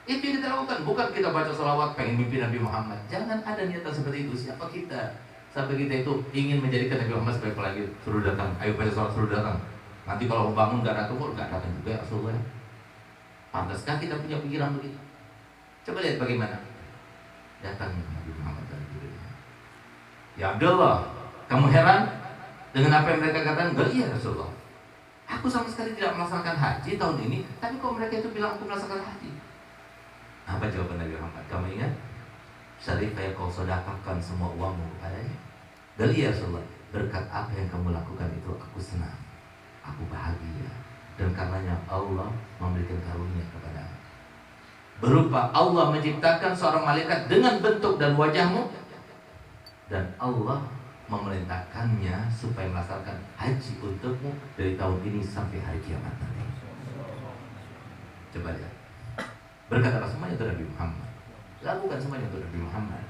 Itu yang kita lakukan. Bukan kita baca salawat pengen mimpi Nabi Muhammad. Jangan ada niatan seperti itu. Siapa kita? Sampai kita itu ingin menjadikan Nabi Muhammad sebagai pelagi. Suruh datang, ayo baca salawat, suruh datang. Nanti kalau mau bangun gak datang, gak datang juga ya Rasulullah. Pantaskah kita punya pikiran begitu? Coba lihat bagaimana datangnya Nabi Muhammad dari dirinya. Ya Abdullah, kamu heran dengan apa yang mereka katakan? Enggak, iya Rasulullah, aku sama sekali tidak melaksanakan haji tahun ini. Tapi kok mereka itu bilang aku melaksanakan haji? Apa jawaban Nabi Muhammad? Kamu ingat? Syarif kayak kau sedekahkan semua uangmu kepadanya. Enggak, iya Rasulullah, berkat apa yang kamu lakukan itu aku senang, aku bahagia. Dan karenanya Allah memberikan karunia kepada aku. Berupa Allah menciptakan seorang malaikat dengan bentuk dan wajahmu, dan Allah memerintahkannya supaya melaksanakan haji untukmu dari tahun ini sampai hari kiamat nanti. Coba lihat, berkata apa semuanya untuk Nabi Muhammad. Lakukan semuanya untuk Nabi Muhammad.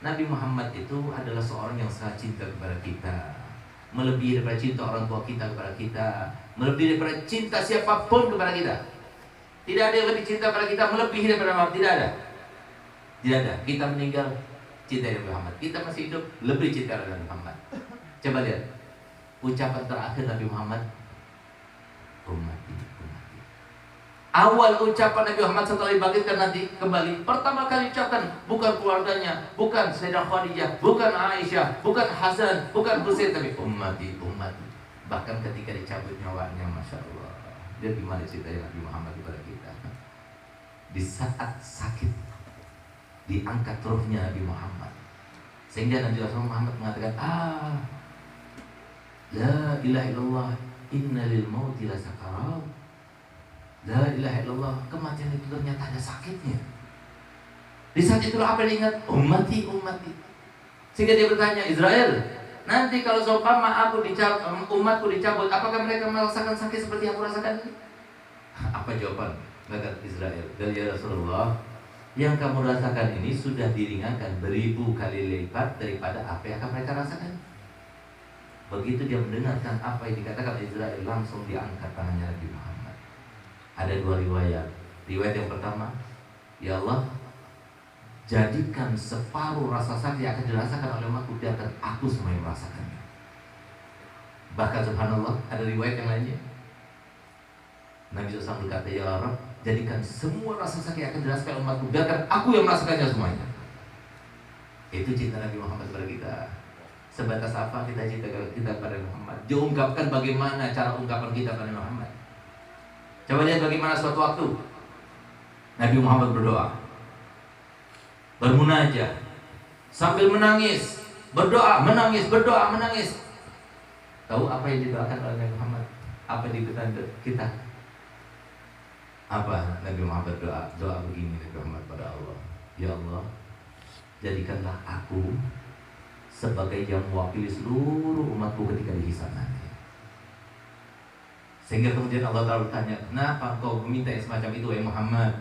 Nabi Muhammad itu adalah seorang yang sangat cinta kepada kita, melebihi daripada cinta orang tua kita kepada kita, melebihi daripada cinta siapapun kepada kita. Tidak ada yang lebih cinta kepada kita melebihi daripada Muhammad. Tidak ada. Tidak ada. Kita meninggal cinta Nabi Muhammad. Kita masih hidup lebih cinta Nabi Muhammad. Coba lihat ucapan terakhir Nabi Muhammad, ummati, ummati. Awal ucapan Nabi Muhammad setelah dibangkitkan nanti kembali, pertama kali ucapkan bukan keluarganya, bukan Sayyidah Khadijah, bukan Aisyah, bukan Hasan, bukan Husain, tapi ummati, ummati. Bahkan ketika dicabut nyawanya, Masya Allah, dia gimana ceritanya Nabi Muhammad kepada kita. Di saat sakit diangkat ruhnya Nabi Muhammad, sehingga Nabi Muhammad mengatakan, la ilaha illallah, inna lil mauti la sakarat. La ilaha illallah, kematian itu ternyata ada sakitnya. Di saat itulah apa yang diingat? Ummati, ummati. Sehingga dia bertanya, Israel, nanti kalau seumpama umatku dicabut, apakah mereka merasakan sakit seperti yang aku rasakan ini? Apa jawaban? Kata Israel, ya Rasulullah, yang kamu rasakan ini sudah diringankan beribu kali lipat daripada apa yang akan mereka rasakan. Begitu dia mendengarkan apa yang dikatakan Israel, langsung diangkat tangannya Nabi Muhammad. Ada dua riwayat. Riwayat yang pertama, ya Allah, jadikan separuh rasa sakit yang akan dirasakan oleh umatku, biarkan aku semua yang merasakannya. Bahkan subhanallah, ada riwayat yang lainnya, Nabi SAW berkata, ya Allah, jadikan semua rasa sakit yang akan dirasakan umatku, biarkan aku yang merasakannya semuanya. Itu cinta Nabi Muhammad kepada kita. Sebatas apa kita cinta kita pada Muhammad? Diungkapkan bagaimana cara ungkapan kita pada Muhammad. Coba lihat bagaimana suatu waktu Nabi Muhammad berdoa, bermunajat, sambil menangis, berdoa, menangis, berdoa, menangis. Tahu apa yang didoakan oleh Nabi Muhammad? Apa di kita? Apa Nabi Muhammad berdoa? Doa begini Nabi Muhammad pada Allah, ya Allah, jadikanlah aku sebagai yang mewakili seluruh umatku ketika dihisab nanti. Sehingga kemudian Allah Ta'ala bertanya, kenapa engkau meminta yang semacam itu, ya Muhammad?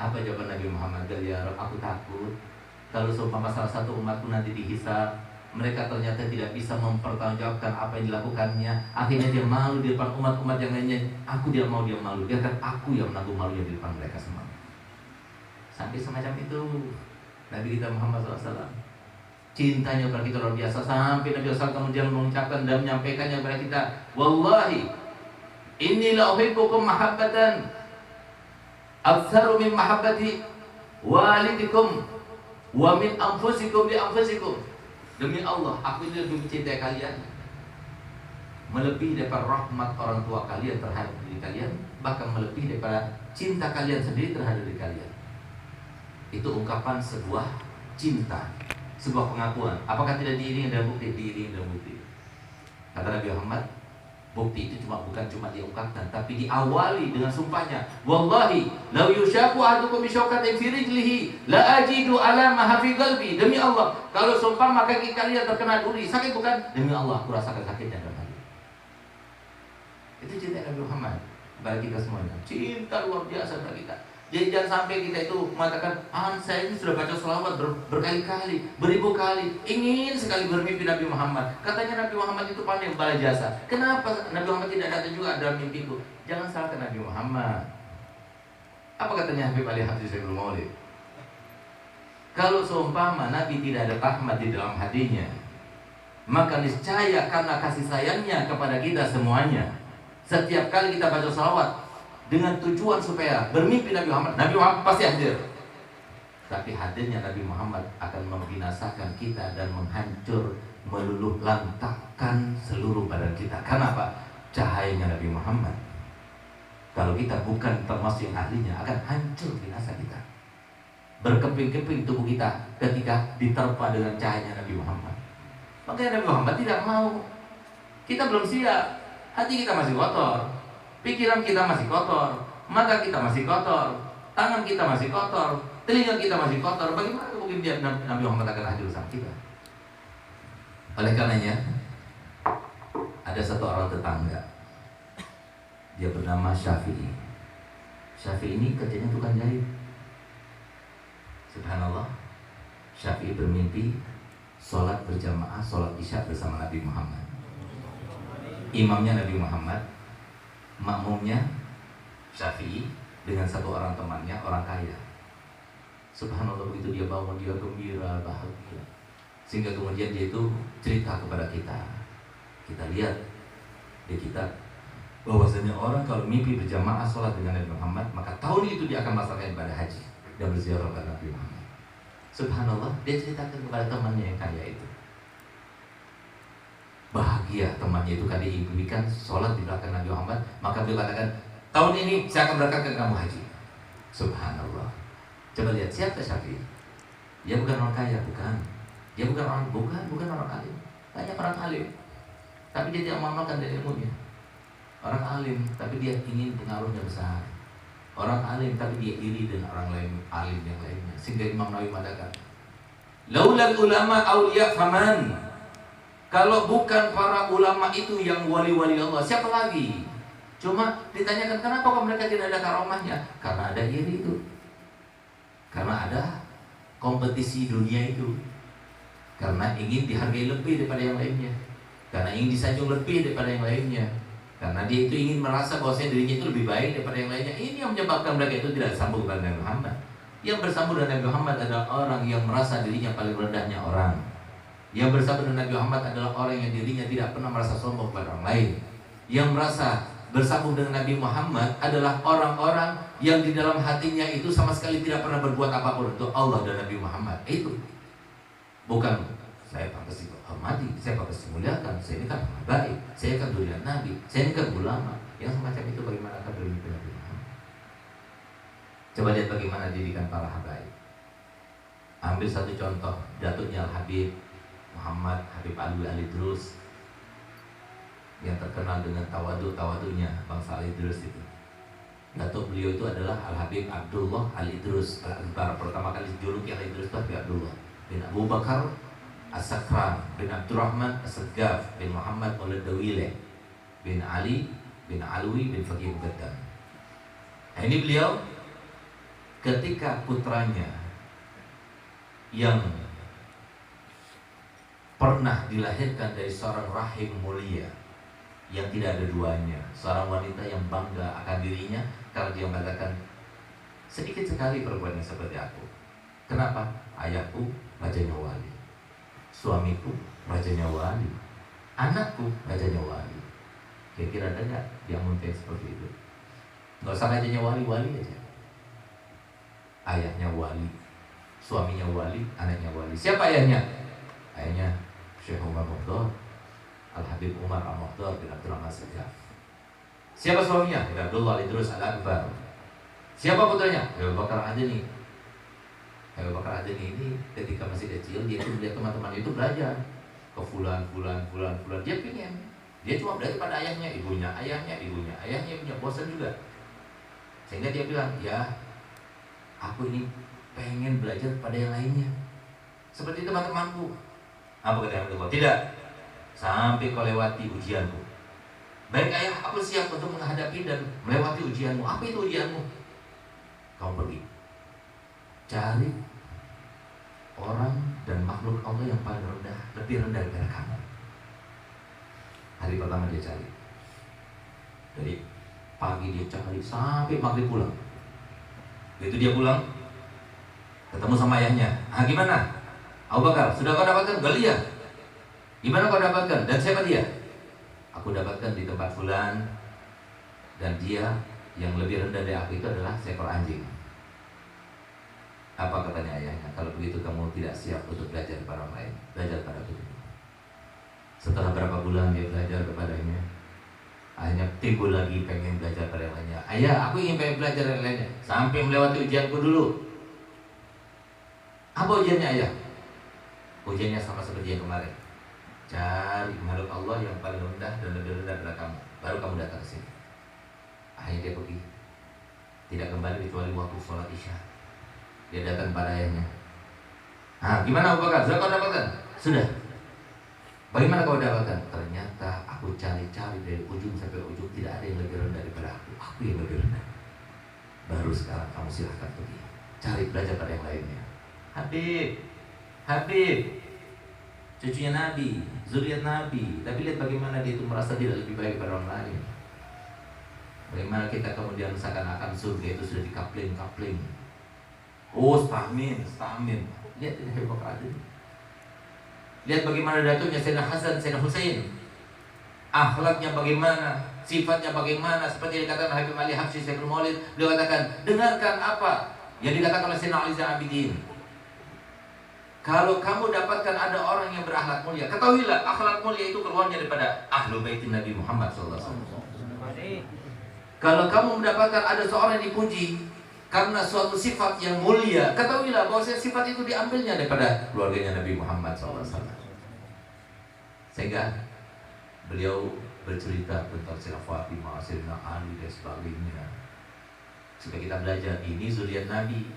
Apa jawaban Nabi Muhammad? Ya Rabb, aku takut kalau seumpama salah satu umatku nanti dihisab, mereka ternyata tidak bisa mempertanggungjawabkan apa yang dilakukannya. Akhirnya dia malu di depan umat-umat yang lainnya. Aku tidak mau dia malu. Biarkan aku yang menanggung malunya di depan mereka semua. Sampai semacam itu Nabi kita Muhammad SAW. Cintanya kepada kita luar biasa. Sampai Nabi SAW kemudian mengucapkan dan menyampaikannya kepada kita, wallahi inni la uhibbukum mahabbatan aktsaru min mahabbati walidikum wa min anfusikum li anfusikum. Demi Allah, aku ini lebih mencintai kalian melebihi daripada rahmat orang tua kalian terhadap diri kalian, bahkan melebihi daripada cinta kalian sendiri terhadap diri kalian. Itu ungkapan sebuah cinta, sebuah pengakuan. Apakah tidak diiringi dengan bukti? Diiringi dengan bukti. Kata Nabi Muhammad, bukti itu bukan cuma diungkapkan, tapi diawali dengan sumpahnya. Wallahi, law yushaku ahadukum bisyaukatin fi rijlihi la ajidu ala ma fi qalbi. Demi Allah, kalau sumpah maka kaki kalian terkena duri, sakit bukan? Demi Allah, aku rasakan sakitnya dalam hati. Itu cinta Nabi Muhammad kepada kita semuanya. Cinta luar biasa kepada kita. Jadi jangan sampai kita itu mengatakan, saya ini sudah baca sholawat berkali-kali, beribu kali, ingin sekali bermimpi Nabi Muhammad. Katanya Nabi Muhammad itu pandai membalas jasa. Kenapa Nabi Muhammad tidak datang juga dalam mimpiku? Jangan salahkan Nabi Muhammad. Apa katanya Habib Ali Habib Sayyidul Maulid? Kalau seumpama Nabi tidak ada rahmat di dalam hatinya, maka niscaya karena kasih sayangnya kepada kita semuanya, setiap kali kita baca sholawat dengan tujuan supaya bermimpi Nabi Muhammad pasti hadir. Tapi hadirnya Nabi Muhammad akan membinasakan kita dan menghancur, meluluh lantakkan seluruh badan kita. Karena apa? Cahayanya Nabi Muhammad. Kalau kita bukan termasuk yang ahlinya, akan hancur binasa kita. Berkeping-keping tubuh kita ketika diterpa dengan cahayanya Nabi Muhammad. Makanya Nabi Muhammad tidak mau. Kita belum siap. Hati kita masih kotor, pikiran kita masih kotor, mata kita masih kotor, tangan kita masih kotor, telinga kita masih kotor. Bagaimana mungkin dia Nabi Muhammad akan hadir sama kita? Oleh karenanya, ada satu orang tetangga, dia bernama Syafi'i. Syafi'i ini kerjanya tukang jahit. Subhanallah, Syafi'i bermimpi sholat berjamaah, sholat isya bersama Nabi Muhammad. Imamnya Nabi Muhammad, makmumnya Syafi'i dengan satu orang temannya, orang kaya. Subhanallah, begitu dia bangun, dia gembira, bahagia. Sehingga kemudian dia itu cerita kepada kita. Kita lihat di kitab bahwasanya orang kalau mimpi berjamaah sholat dengan Nabi Muhammad, maka tahun itu dia akan melaksanakan ibadah haji dan berziarah kepada Nabi Muhammad. Subhanallah, dia ceritakan kepada temannya yang kaya itu. Bahagia temannya itu kan diimpikan sholat di belakang Nabi Muhammad, maka beliau katakan, tahun ini saya akan berangkatkan kamu haji. Subhanallah. Coba lihat siapa Syafi'i. Dia bukan orang kaya, bukan. Dia bukan orang alim. Banyak orang alim, tapi dia tidak mengamalkan dari ilmunya. Orang alim, tapi dia ingin pengaruhnya besar. Orang alim, tapi dia iri dengan orang lain alim yang lainnya. Sehingga Imam Nawawi mengatakan, laulal ulama auliya faman. Kalau bukan para ulama itu yang wali-wali Allah, siapa lagi? Cuma ditanyakan kenapa kok mereka tidak ada karomahnya? Karena ada iri itu. Karena ada kompetisi dunia itu. Karena ingin dihargai lebih daripada yang lainnya. Karena ingin disanjung lebih daripada yang lainnya. Karena dia itu ingin merasa bahwa dirinya itu lebih baik daripada yang lainnya. Ini yang menyebabkan mereka itu tidak sambung dengan Nabi Muhammad. Yang bersambung dengan Nabi Muhammad adalah orang yang merasa dirinya paling rendahnya orang. Yang bersama dengan Nabi Muhammad adalah orang yang dirinya tidak pernah merasa sombong kepada orang lain. Yang merasa bersambung dengan Nabi Muhammad adalah orang-orang yang di dalam hatinya itu sama sekali tidak pernah berbuat apapun untuk Allah dan Nabi Muhammad. Itu bukan saya pantas dihormati, saya pantas dimuliakan, saya ini kan orang baik, saya kan zuriat Nabi, saya ini kan ulama. Yang semacam itu bagaimana akan bermimpi Nabi Muhammad? Coba lihat bagaimana didikan para habaib. Ambil satu contoh, Datuknya Al-Habib Muhammad Habib Alwi Al-Idrus, yang terkenal dengan tawadu-tawadunya bangsa Al-Idrus itu. Datuk beliau itu adalah Al-Habib Abdullah Al-Idrus Al-Akbar. Pertama kali dijuluki Al-Idrus itu Habib Abdullah bin Abu Bakar As-Sakran bin Abdurrahman As-Saggaf bin Muhammad Maulid Dawile bin Ali bin Alwi bin Faqih Muqaddam. Nah, ini beliau ketika putranya yang pernah dilahirkan dari seorang rahim mulia yang tidak ada duanya, seorang wanita yang bangga akan dirinya karena dia mengatakan, sedikit sekali perempuan yang seperti aku. Kenapa? Ayahku rajanya wali, suamiku rajanya wali, anakku rajanya wali. Kira-kira ada nggak yang mungkin seperti itu? Nggak usah rajanya wali aja. Ayahnya wali, suaminya wali, anaknya wali. Siapa ayahnya? Ayahnya Syekh Umar Mukhtar Al-Habib Umar Al-Mukhtar bin Abdurrahman As-Saggaf. Siapa suaminya? Abdullah Al-Idrus Al-Akbar. Siapa putranya? Abu Bakar Adeni. Abu Bakar Adeni ini ketika masih kecil dia itu melihat teman-teman itu belajar ke fulan. Dia pengen. Dia cuma belajar pada ayahnya, ibunya, bosan juga. Sehingga dia bilang, ya aku ini pengen belajar pada yang lainnya seperti teman-temanku. Apa kata Abdullah? Tidak, sampai kau lewati ujianku. Baik ayah, aku siap untuk menghadapi dan melewati ujianmu. Apa itu ujianmu? Kau pergi cari orang dan makhluk Allah yang paling rendah, lebih rendah daripada kamu. Hari pertama dia cari, dari pagi dia cari sampai maghrib pulang. Begitu dia pulang, ketemu sama ayahnya. Ah, gimana? Abu Bakar, sudah kau dapatkan? Galia. Gimana kau dapatkan? Dan siapa dia? Aku dapatkan di tempat fulan. Dan dia yang lebih rendah dari aku itu adalah seekor anjing. Apa katanya ayahnya? Kalau begitu kamu tidak siap untuk belajar kepada orang lain, belajar pada aku. Setelah berapa bulan dia belajar kepadanya, akhirnya timbul lagi pengen belajar pada yang lainnya. Ayah, aku ingin pengen belajar yang lainnya sampai melewati ujianku dulu. Apa ujiannya ayah? Ujiannya sama seperti yang kemarin. Cari makhluk Allah yang paling rendah dan lebih rendah daripada kamu, baru kamu datang ke sini. Akhirnya dia pergi, tidak kembali kecuali waktu sholat isya. Dia datang pada ayahnya. Ah, gimana Abu Bakar? Sudah kau dapatkan? Sudah. Bagaimana kau dapatkan? Ternyata aku cari-cari dari ujung sampai ujung tidak ada yang lebih rendah daripada aku. Aku yang lebih rendah. Baru sekarang kamu silahkan pergi, cari belajar pada yang lainnya. Habib, cucunya Nabi, zuriat Nabi. Tapi lihat bagaimana dia itu merasa tidak lebih baik daripada orang lain. Bagaimana kita kemudian seakan-akan surga itu sudah dikapling. Oh, stamin. Lihat ini Habib Bakar Adeni. Lihat bagaimana datuknya Sayyidina Hasan, Sayyidina Husain. Akhlaknya bagaimana, sifatnya bagaimana. Seperti yang dikatakan Habib Ali Habsyi Syekhul Maulid, beliau katakan, dengarkan apa yang dikatakan oleh Sayyidina Ali Zain Abidin. Kalau kamu dapatkan ada orang yang berakhlak mulia, ketahuilah akhlak mulia itu keluarnya daripada ahlu bait Nabi Muhammad SAW. Kalau kamu mendapatkan ada seorang yang dipuji karena suatu sifat yang mulia, ketahuilah bahwa sifat itu diambilnya daripada keluarganya Nabi Muhammad SAW. Sehingga beliau bercerita tentang Sayyidina Fatimah, Sayyidina Ali dan sebagainya, supaya kita belajar ini zuriat Nabi.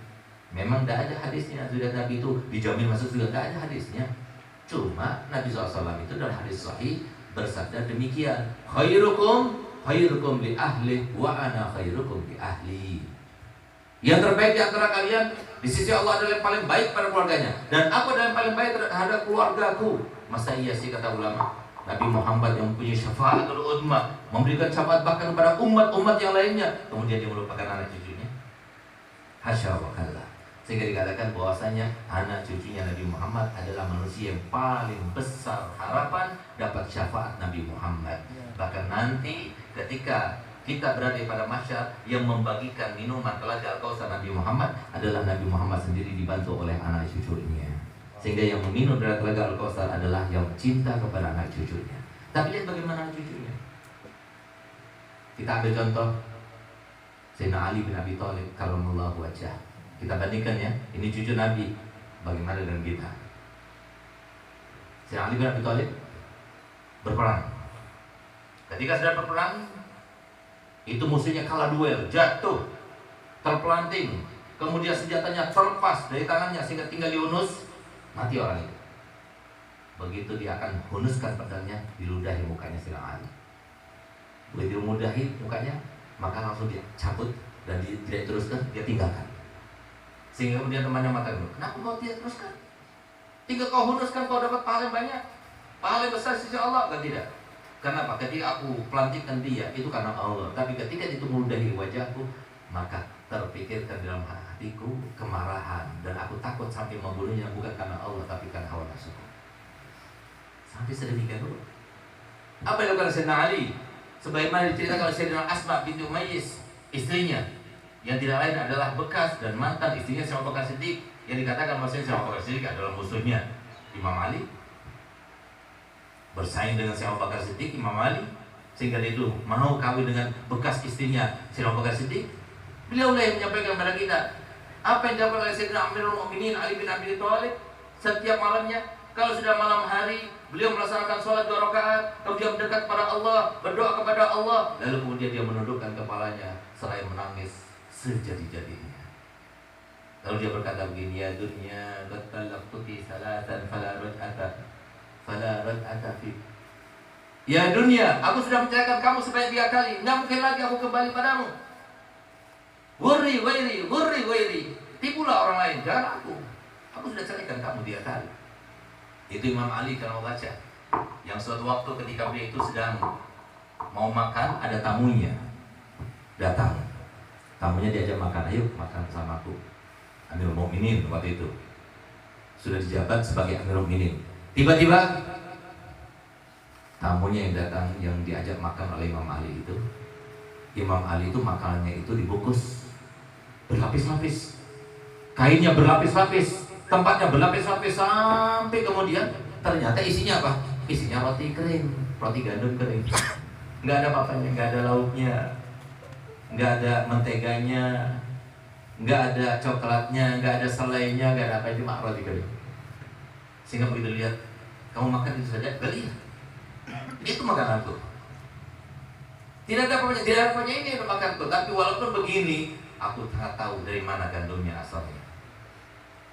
Memang tidak ada hadisnya zuriat Nabi itu dijamin masuk surga, tidak ada hadisnya. Cuma Nabi SAW itu dalam hadis sahih bersabda demikian, khairukum li ahli wa ana khairukum li ahli. Yang terbaik di antara kalian di sisi Allah adalah yang paling baik pada keluarganya, dan aku adalah yang paling baik terhadap keluargaku. Masa iya sih, kata ulama, Nabi Muhammad yang mempunyai syafaatul uzma, memberikan syafaat bahkan kepada umat-umat yang lainnya, kemudian dia melupakan anak cucunya? Hasya wa kalla. Sehingga dikatakan bahwasanya anak cucunya Nabi Muhammad adalah manusia yang paling besar harapan dapat syafaat Nabi Muhammad. Bahkan nanti ketika kita berada pada mahsyar, yang membagikan minuman telaga Al-Kautsar Nabi Muhammad adalah Nabi Muhammad sendiri dibantu oleh anak cucunya. Sehingga yang meminum dari telaga Al-Kautsar adalah yang cinta kepada anak cucunya. Tapi lihat bagaimana anak cucunya. Kita ambil contoh Sayyidina Ali bin Abi Thalib karramallahu wajhah. Kita bandingkan ya, ini cucu Nabi. Bagaimana dengan kita? Sayyidina Ali bin Abi Thalib berperang. Ketika sedang berperang, itu musuhnya kalah duel, jatuh, terpelanting, kemudian senjatanya terlepas dari tangannya sehingga tinggal dihunus, mati orang itu. Begitu dia akan hunuskan pedangnya, diludahi mukanya Sayyidina Ali. Begitu diludahi mukanya, maka langsung dia cabut dan dia tidak teruskan, dia tinggalkan. Sehingga kemudian temannya mengatakan, kenapa kau tidak teruskan? Tinggal kau hunuskan, kau dapat pahala yang banyak, pahala yang besar sisi Allah. Kan tidak. Kenapa? Ketika aku pelantikkan dia, itu karena Allah. Tapi ketika itu meludahi wajahku, maka terpikirkan dalam hatiku kemarahan, dan aku takut sampai membunuhnya bukan karena Allah, tapi karena hawa nafsuku. Sampai sedemikian dulu. Apa yang dilakukan Sayyidina Ali? Sebagaimana diceritakan oleh Sayyidina Asma binti Umayyis, istrinya, yang tidak lain adalah bekas dan mantan istrinya Sayyidina Abu Bakar Siddiq, yang dikatakan bahwasanya Sayyidina Abu Bakar Siddiq adalah musuhnya Imam Ali, bersaing dengan Sayyidina Abu Bakar Siddiq, Imam Ali, sehingga dia itu mau kawin dengan bekas istrinya Sayyidina Abu Bakar Siddiq. Beliau yang menyampaikan kepada kita apa yang dilakukan oleh Sayyidina Amirul Mukminin Ali bin Abi Thalib setiap malamnya. Kalau sudah malam hari, beliau melaksanakan sholat 2 rakaat, kemudian mendekat kepada Allah, berdoa kepada Allah, lalu kemudian dia menundukkan kepalanya seraya menangis sejadi-jadinya. Lalu dia berkata begini, ya dunya qad talaqtuki salatan fala raj'ata fi. Ya dunia, aku sudah menceraikan kamu sebanyak 3 kali, nggak mungkin lagi aku kembali padamu. Wuri, tipulah orang lain, jangan aku. Aku sudah ceraikan kamu 3 kali. Itu Imam Ali kalau baca, yang suatu waktu ketika beliau itu sedang mau makan, ada tamunya datang. Tamunya diajak makan, ayo makan bersamaku. Amirul Mukminin waktu itu sudah dijabat sebagai Amirul Mukminin. Tiba-tiba tamunya yang datang, yang diajak makan oleh Imam Ali itu, Imam Ali itu makanannya itu dibungkus berlapis-lapis, kainnya berlapis-lapis, tempatnya berlapis-lapis, sampai kemudian ternyata isinya apa? Isinya roti kering, roti gandum kering. Nggak ada apa-apanya, nggak ada lauknya, nggak ada menteganya, nggak ada coklatnya, nggak ada selainya, nggak ada apa, cuma roti kering. Sehingga begitu lihat, kamu makan itu saja, geli. Itu makananku. Tidak ada apa-apanya, tidak ada apa-apanya, ini adalah makananku. Tapi walaupun begini, aku tak tahu dari mana gandumnya asalnya.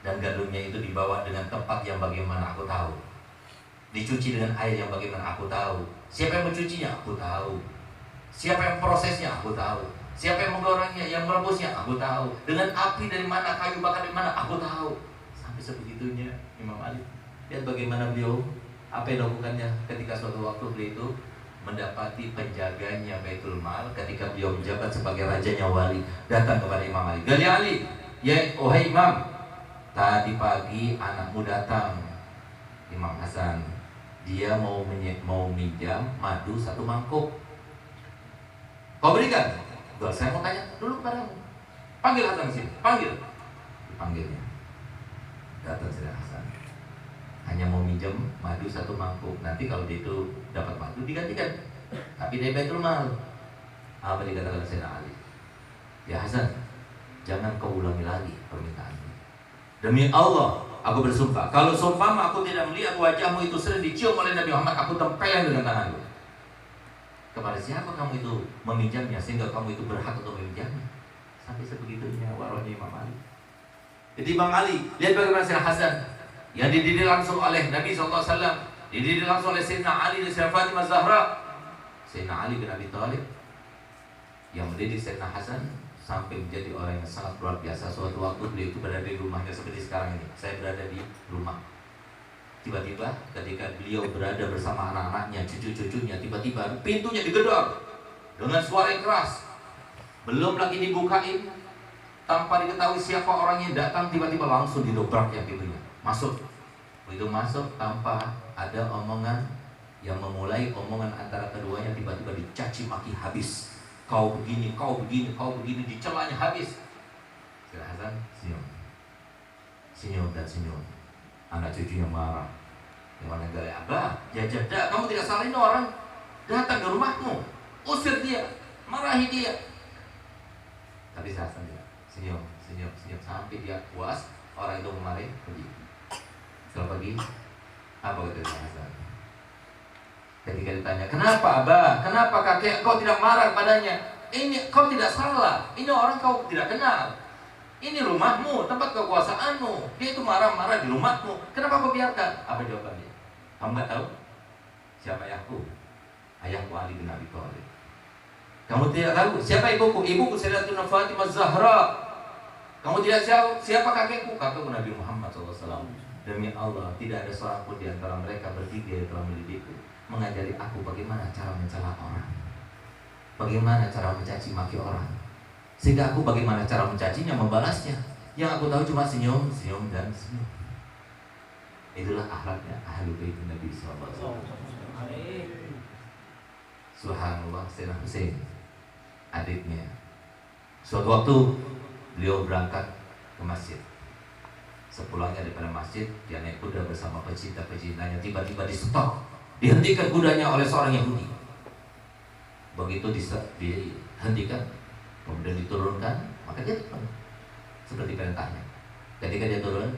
Dan gandumnya itu dibawa dengan tempat yang bagaimana aku tahu, dicuci dengan air yang bagaimana aku tahu, siapa yang mencucinya aku tahu, siapa yang prosesnya aku tahu, siapa yang menggorengnya, yang merebusnya aku tahu, dengan api dari mana, kayu bakar dari mana aku tahu. Sampai sebegitunya Imam Ali. Lihat bagaimana beliau, apa yang dilakukannya ketika suatu waktu beliau itu mendapati penjaganya Baitul Mal ketika beliau menjabat sebagai rajanya wali, datang kepada Imam Ali. Gali Ali, ya wahai Imam, tadi pagi anakmu datang, Imam Hasan. Dia mau minjam madu 1 mangkuk. Kau berikan? Tuh, saya mau tanya dulu kepadamu. Panggil Hasan ke sini, panggil. Dipanggilnya. Datang Sayyidina Hasan. Hanya mau minjam madu 1 mangkuk. Nanti kalau dia itu dapat madu digantikan. Tapi dia Baitul Mal. Apa dikatakan Sayyidina Ali? Ya Hasan, jangan kau ulangi lagi permintaan. Demi Allah, aku bersumpah, kalau seumpama aku tidak melihat wajahmu itu sering dicium oleh Nabi Muhammad, aku tempeleng dengan tanganku. Kepada siapa kamu itu meminjamnya sehingga kamu itu berhak untuk meminjamnya? Sampai sebegitunya warohnya Imam Ali. Jadi Imam Ali, lihat bagaimana Sayyidina Hasan yang dididik langsung oleh Nabi SAW, dididik langsung oleh Sayyidina Ali dan Sayyidina Fatimah Zahra. Sayyidina Ali bin Abi Thalib yang mendidik Sayyidina Hasan sampai menjadi orang yang sangat luar biasa. Suatu waktu beliau itu berada di rumahnya seperti sekarang ini. Saya berada di rumah. Tiba-tiba ketika beliau berada bersama anak-anaknya, cucu-cucunya, tiba-tiba pintunya digedor dengan suara yang keras. Belum lagi dibukain, tanpa diketahui siapa orangnya datang, tiba-tiba langsung didobrak ya pintunya. Masuk. Begitu masuk tanpa ada omongan yang memulai omongan antara keduanya, tiba-tiba dicaci maki habis. Kau begini, kau begini, kau begini, dicelanya habis. Sayyidina Hasan senyum dan senyum. Anak cucunya marah. Yang mana gaya abah, ya jada, kamu tidak salah, ini orang datang ke rumahmu, usir dia, marahi dia. Tapi saya senyum sampai dia puas. Orang itu kemarin pergi. Setelah pergi, apa kata Hasan? Ketika ditanya, kenapa abah, kenapa kakek, kau tidak marah padanya? Ini kau tidak salah, ini orang kau tidak kenal. Ini rumahmu, tempat kekuasaanmu. Dia itu marah-marah di rumahmu. Kenapa kau biarkan? Apa jawabannya? Kamu nggak tahu siapa ayahku? Ayahku Ali bin Abi Thalib. Kamu tidak tahu siapa ibuku? Ibuku Sayyidatuna Fatimah Zahra. Kamu tidak tahu siapa kakekku? Kakekku Nabi Muhammad SAW. Demi Allah, tidak ada seorang pun di antara mereka bertiga yang telah mendidikku, mengajari aku bagaimana cara mencela orang, bagaimana cara mencaci maki orang, sehingga aku bagaimana cara mencacinya, membalasnya. Yang aku tahu cuma senyum, dan senyum. Itulah akhlaknya Ahlul Bait Nabi SAW. Subhanallah, Sayyidina Husain, adiknya. Suatu waktu beliau berangkat ke masjid. Sepulangnya daripada masjid, dia naik kuda bersama pecinta-pecintanya. Tiba-tiba di-stop, dihentikan kudanya oleh seorang Yahudi. Begitu dihentikan, kemudian diturunkan, maka dia turun seperti perintahnya. Ketika dia turun,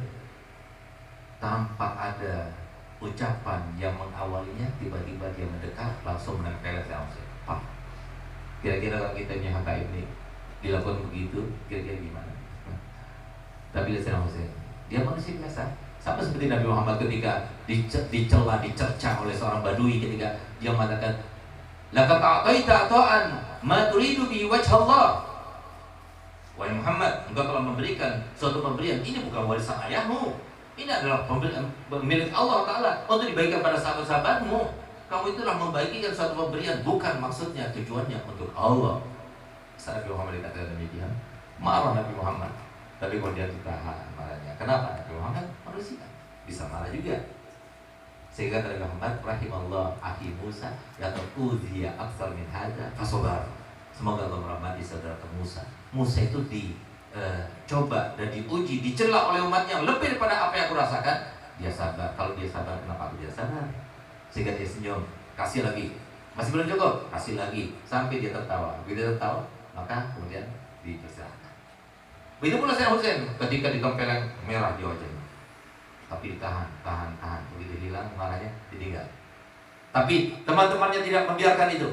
tanpa ada ucapan yang mengawalinya, tiba-tiba dia mendekat, langsung menempel sama saya. Kira-kira kalau kita punya Habaib ini dilakukan begitu, kira-kira gimana? Tapi lihat Husain, dia manusia biasa, sama seperti Nabi Muhammad ketika dicela, dicerca oleh seorang badui, ketika dia mengatakan, laqad a'taita ta'an ma turidu bi wajh Allah. Wahai Muhammad, engkau telah memberikan suatu pemberian, ini bukan warisan ayahmu. Ini adalah milik Allah Ta'ala untuk dibagikan pada sahabat-sahabatmu. Kamu itulah membagikan suatu pemberian, bukan maksudnya tujuannya untuk Allah. Saat Nabi Muhammad dikatakan demikian, marah Nabi Muhammad. Tapi kemudian ditahan marahnya. Kenapa? Nabi Muhammad manusia, bisa marah juga. Sehingga Nabi Muhammad, rahimallah akhi Musa, ya uziya aktsar min hadza fasabar. Semoga Allah merahmati saudara Musa. Musa itu coba dan diuji, dicela oleh umatnya lebih daripada apa yang aku rasakan. Dia sabar. Kalau dia sabar, kenapa aku tidak sabar? Sehingga dia senyum, kasih lagi, masih belum cukup, kasih lagi, sampai dia tertawa. Begitu dia tertawa, maka kemudian dipersilahkan. Begitu pula Sayyidina Husain ketika ditempeleng merah di wajahnya, tapi tahan. Begitu hilang marahnya, ditinggal. Tapi teman-temannya tidak membiarkan itu.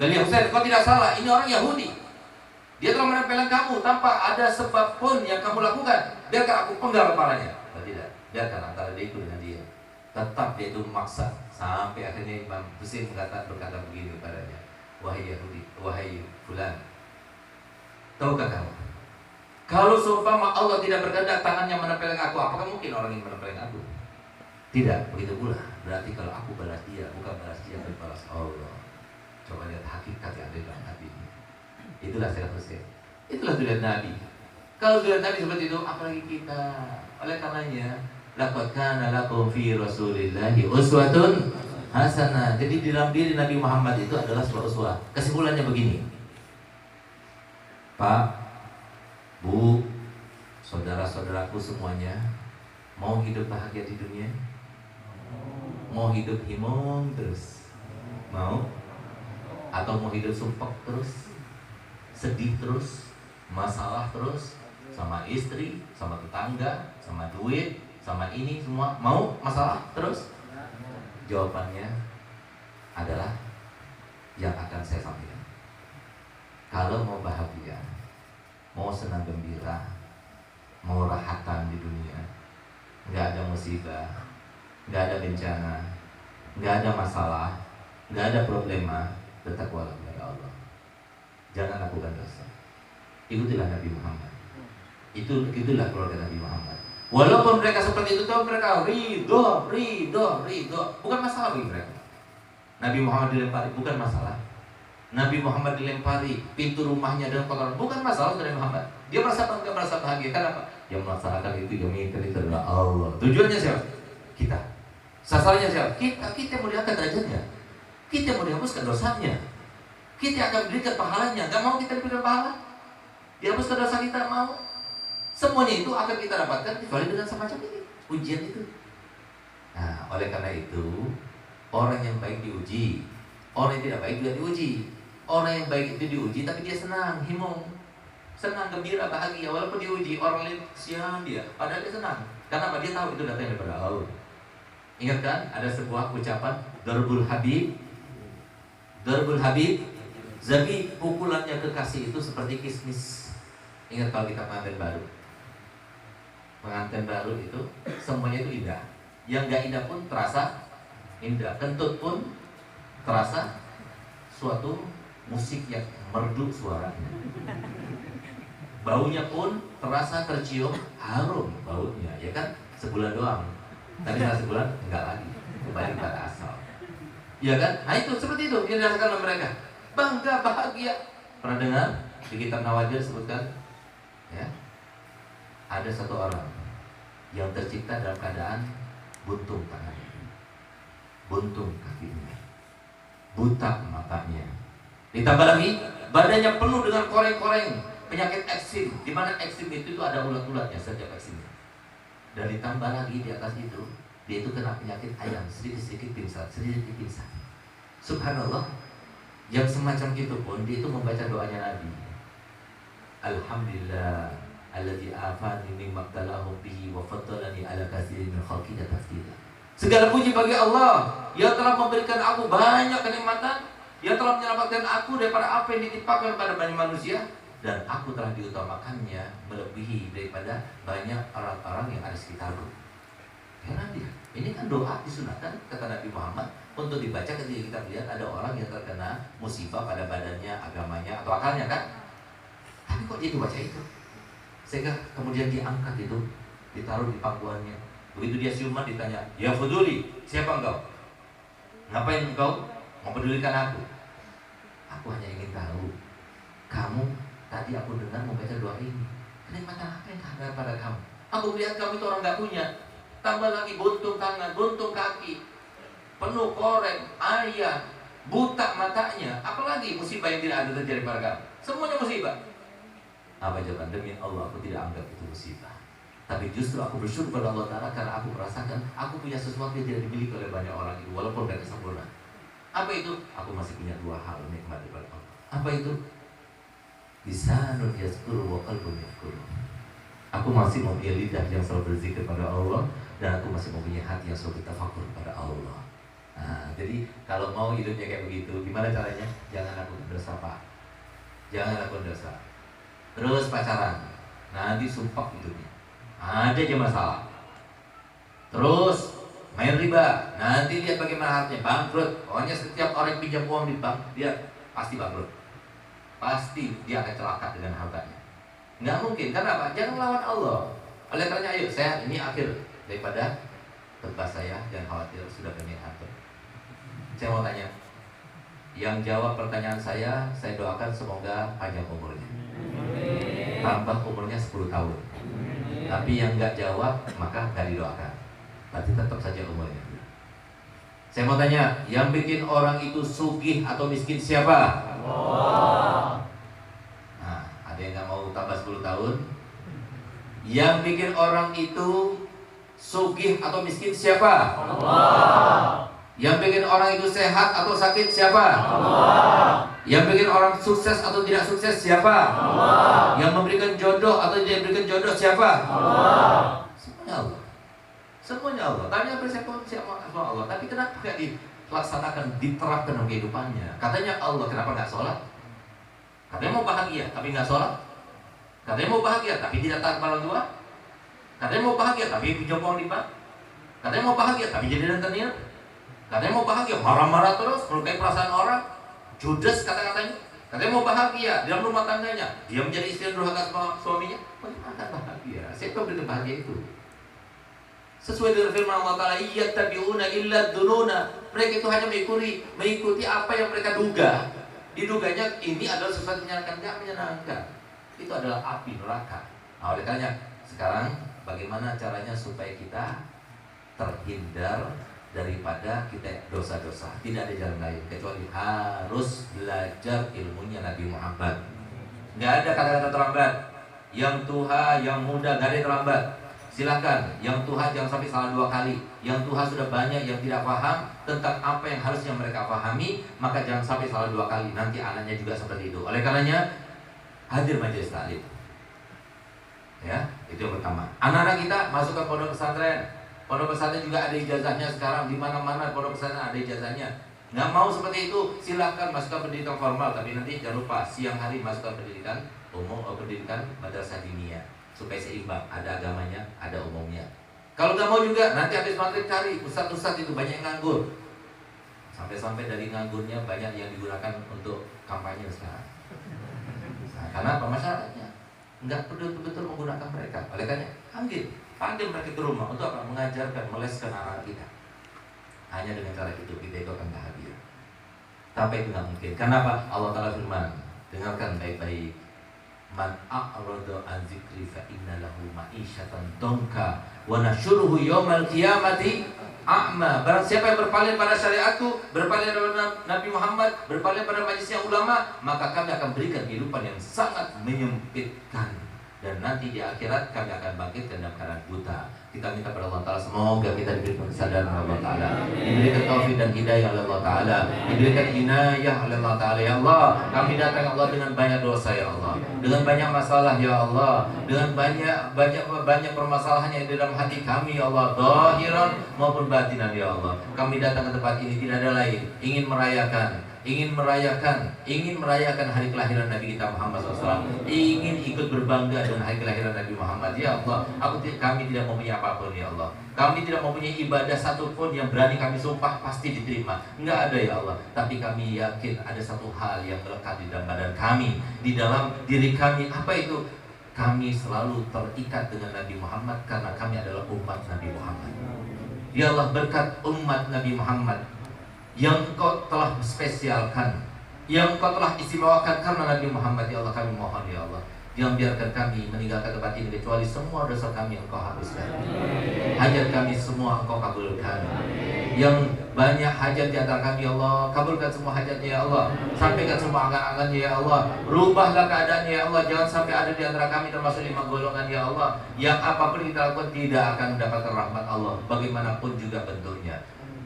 Dan ya Husain, kau tidak salah, ini orang Yahudi. Dia telah menempelkan kamu tanpa ada sebab pun yang kamu lakukan. Biarkan aku penggal kepalanya. Tidak, biarkan antara dia itu dengan dia. Tetap dia itu memaksa sampai akhirnya Imam Husain berkata begini kepadanya, wahai Yahudi, wahai fulan, tahukah kamu, kalau seumpama Allah tidak berkehendak tangannya menempelkan aku, apakah mungkin orang yang menempelkan aku? Tidak, begitu pula. Berarti kalau aku balas dia, bukan balas dia, tapi balas Allah. Coba lihat hakikat yang ada dalam hati ini. Itulah Sayyidina Husain. Itulah durian Nabi. Kalau durian Nabi seperti itu, apalagi kita. Oleh karenanya, laqad kana lakum fi Rasulillahi uswatun hasanah. Jadi di dalam diri Nabi Muhammad itu adalah sebuah uswah. Kesimpulannya begini, Pak, Bu, saudara-saudaraku semuanya, mau hidup bahagia di dunia? Mau hidup himong terus? Mau? Atau mau hidup sumpek terus? Sedih terus? Masalah terus? Sama istri, sama tetangga, sama duit, sama ini semua? Mau masalah terus? Jawabannya adalah yang akan saya sampaikan. Kalau mau bahagia, mau senang gembira, mau rahatan di dunia, nggak ada musibah, nggak ada bencana, nggak ada masalah, nggak ada problema, bertakwalah kepada Allah. Jangan lakukan dosa. Ikutilah Nabi Muhammad. Itulah keluarga Nabi Muhammad. Walaupun mereka seperti itu, tapi mereka ridho. Bukan masalah bagi mereka. Nabi Muhammad dilempari, bukan masalah. Nabi Muhammad dilempari pintu rumahnya dengan kotoran, bukan masalah dari Muhammad. Dia merasa bangga, merasa bahagia. Kenapa? Yang melaksanakan itu, yang menginginkan itu adalah Allah. Tujuannya siapa? Kita. Sasarannya siapa? Kita mau diangkat derajatnya. Kita mau dihapuskan dosanya. Kita akan berikan pahalanya. Gak mau kita diberikan pahala? Dihapuskan dosa kita, mau? Semuanya itu akan kita dapatkan kecuali dengan semacam ini, ujian itu. Nah, oleh karena itu, orang yang baik diuji, orang yang tidak baik juga diuji. Orang yang baik itu diuji tapi dia senang, himong, senang, gembira, bahagia walaupun diuji. Orang lain siang dia, padahal dia senang. Karena apa? Dia tahu itu datang daripada Allah. Ingat kan? Ada sebuah ucapan Darbul Habib. Darbul Habib, zabi, pukulannya kekasih itu seperti kismis. Ingat kalau kita pengantin baru. Pengantin baru itu semuanya itu indah. Yang gak indah pun terasa indah. Kentut pun terasa suatu musik yang merdu suaranya. Baunya pun terasa tercium harum baunya, ya kan? Sebulan doang. Tapi setelah sebulan enggak lagi, kembali pada asal. Ya kan? Nah itu seperti itu yang dirasakan oleh mereka. Bangga, bahagia. Pernah dengar di kitab Nawadir sebutkan, ya, ada satu orang yang tercipta dalam keadaan buntung tangannya, buntung kakinya, buta matanya. Ditambah lagi badannya penuh dengan koreng-koreng, penyakit eksim, di mana eksim itu ada ulat-ulatnya setiap eksimnya. Dan ditambah lagi di atas itu, dia itu kena penyakit ayam, sedikit-sedikit pingsan, sedikit pingsan. Subhanallah, yang semacam itu pun dia itu membaca doanya Nabi. Alhamdulillah, alladzi afani mimma btalahum bihi wa faddalani ala katsirin min khalqihi tafdila. Segala puji bagi Allah yang telah memberikan aku banyak kenikmatan, yang telah menyelamatkan aku daripada apa yang ditimpakan pada banyak manusia, dan aku telah diutamakannya melebihi daripada banyak orang-orang yang ada sekitarku. Heran dia. Ini kan doa disunahkan kata Nabi Muhammad untuk dibaca ketika kita melihat ada orang yang terkena musibah pada badannya, agamanya, atau akalnya kan. Tapi kok dia baca itu? Sehingga kemudian diangkat itu, ditaruh di pangkuannya. Begitu dia siuman ditanya, ya Fuduli, siapa engkau? Ngapain engkau mempedulikan aku? Aku hanya ingin tahu, kamu tadi aku dengar membaca doa ini. Kenikmatan apa yang ada pada kamu? Aku melihat kamu itu orang gak punya. Tambah lagi buntung tangan, buntung kaki, penuh koreng, ayam, buta matanya. Apalagi musibah yang tidak ada terjadi pada kamu? Semuanya musibah. Apa jawaban? Demi Allah aku tidak anggap itu musibah. Tapi justru aku bersyukur pada Allah Ta'ala karena aku merasakan aku punya sesuatu yang tidak dimiliki oleh banyak orang itu, walaupun mereka sempurna. Apa itu? Aku masih punya dua hal nikmat daripada Allah. Apa itu? Lisanun yazkuru wa qalbun yafkuru. Aku masih mempunyai lidah yang selalu berzikir pada Allah, dan aku masih mempunyai hati yang selalu bertafakur pada Allah. Nah, jadi kalau mau hidupnya kayak begitu, gimana caranya? Jangan lakukan dosa, Pak. Jangan lakukan dosa. Terus pacaran, nanti sumpah hidupnya. Ada aja masalah. Terus main riba, nanti lihat bagaimana hartanya, bangkrut. Pokoknya setiap orang yang pinjam uang di bank, dia pasti bangkrut. Pasti dia akan celaka dengan hartanya. Nggak mungkin, karena apa? Jangan melawan Allah. Oleh karena ayo, saya ini akhir daripada khutbah saya, jangan khawatir, sudah banyak atur. Saya mau tanya, yang jawab pertanyaan saya doakan semoga panjang umurnya. Tambah umurnya 10 tahun. Tapi yang nggak jawab, maka nggak didoakan. Tapi tetap saja umurnya. Saya mau tanya, yang bikin orang itu sugih atau miskin siapa? Allah. Nah, ada yang nggak mau tambah 10 tahun? Yang bikin orang itu sugih atau miskin siapa? Allah. Yang bikin orang itu sehat atau sakit siapa? Allah. Yang bikin orang sukses atau tidak sukses siapa? Allah. Yang memberikan jodoh atau tidak memberikan jodoh siapa? Allah. Semuanya Allah. Semuanya Allah. Tanya siapa Allah. Tapi kenapa tidak dilaksanakan, diterapkan dalam kehidupannya? Katanya Allah, kenapa nggak sholat? Katanya mau bahagia, tapi nggak sholat. Katanya mau bahagia, tapi tidak taat pada orang tua. Katanya mau bahagia, tapi pinjam uang di bank. Katanya mau bahagia, tapi jadi rentenir. Katanya mau bahagia, marah-marah terus, melukai perasaan orang, judes kata-katanya. Katanya mau bahagia dalam rumah tangganya, dia menjadi istri yang durhaka sama suaminya. Bagaimana bahagia? Siapa beri bahagia itu? Sesuai dengan firman Allah Ta'ala, iyattabi'una illa dununa. Mereka itu hanya mengikuti apa yang mereka duga. Diduganya ini adalah sesuatu yang menyenangkan, nggak menyenangkan. Itu adalah api neraka. Nah, oleh karena sekarang bagaimana caranya supaya kita terhindar daripada kita dosa-dosa? Tidak ada jalan lain kecuali harus belajar ilmunya Nabi Muhammad. Nggak ada kata-kata terlambat. Yang tua, yang muda, nggak ada yang terlambat. Silakan, yang Tuhan jangan sampai salah 2 kali. Yang Tuhan sudah banyak yang tidak paham tentang apa yang harusnya mereka pahami, maka jangan sampai salah 2 kali. Nanti anaknya juga seperti itu. Oleh karenanya, hadir majelis taklim. Ya, itu yang pertama. Anak-anak kita masuk ke pondok pesantren. Pondok pesantren juga ada ijazahnya sekarang. Di mana-mana pondok pesantren ada ijazahnya. Nggak mau seperti itu, silakan masukkan pendidikan formal. Tapi nanti jangan lupa siang hari masukkan pendidikan umum, pendidikan madrasah diniyah, supaya seimbang, ada agamanya, ada umumnya. Kalau nggak mau juga, nanti habis maghrib cari ustadz-ustadz itu banyak yang nganggur. Sampai-sampai dari nganggurnya banyak yang digunakan untuk kampanye sekarang. Nah, karena apa? Masyarakatnya nggak betul-betul menggunakan mereka. Oleh karena panggil mereka ke rumah untuk apa? Mengajarkan, meleskan anak kita. Hanya dengan cara itu kita itu akan bahagia. Tapi itu nggak mungkin. Kenapa? Allah Ta'ala firman, dengarkan baik-baik. Man a'rada an dzikri fa inna lahu ma'isyatan donka wa nasyuruhu yaumal qiyamati a'ma. Barang siapa yang berpaling pada syariatku, berpaling pada Nabi Muhammad, berpaling pada majelisnya ulama, maka kami akan berikan kehidupan yang sangat menyempitkan. Dan nanti di akhirat kami akan bangkitkan dalam keadaan buta. Kita minta pada Allah Ta'ala, semoga kita diberikan kesadaran oleh Allah Ta'ala, diberikan taufik dan hidayah oleh Allah Ta'ala, diberikan inayah oleh Allah Ta'ala. Ya Allah, kami datang Allah dengan banyak dosa ya Allah, dengan banyak masalah ya Allah, dengan banyak permasalahan yang di dalam hati kami ya Allah, zahiran maupun batinan ya Allah. Kami datang ke tempat ini tidak ada lain, ingin merayakan hari kelahiran Nabi kita Muhammad SAW, ingin ikut berbangga dengan hari kelahiran Nabi Muhammad. Ya Allah, kami tidak mempunyai apapun ya Allah, kami tidak mempunyai ibadah satupun yang berani kami sumpah pasti diterima, enggak ada ya Allah. Tapi kami yakin ada satu hal yang melekat di dalam badan kami, di dalam diri kami. Apa itu? Kami selalu terikat dengan Nabi Muhammad karena kami adalah umat Nabi Muhammad. Ya Allah, berkat umat Nabi Muhammad yang Engkau telah spesialkan, yang Engkau telah istimewakan karena Nabi Muhammad, ya Allah, kami mohon ya Allah, jangan biarkan kami meninggalkan tempat ini kecuali semua dosa kami yang Engkau hapuskan. Hajat kami semua Engkau kabulkan. Yang banyak hajat di antara kami ya Allah, kabulkan semua hajatnya ya Allah, sampaikan semua angan-angannya ya Allah, rubahlah keadaannya ya Allah. Jangan sampai ada di antara kami termasuk 5 golongan ya Allah, yang apapun kita lakukan tidak akan mendapatkan rahmat Allah, bagaimanapun juga bentuknya.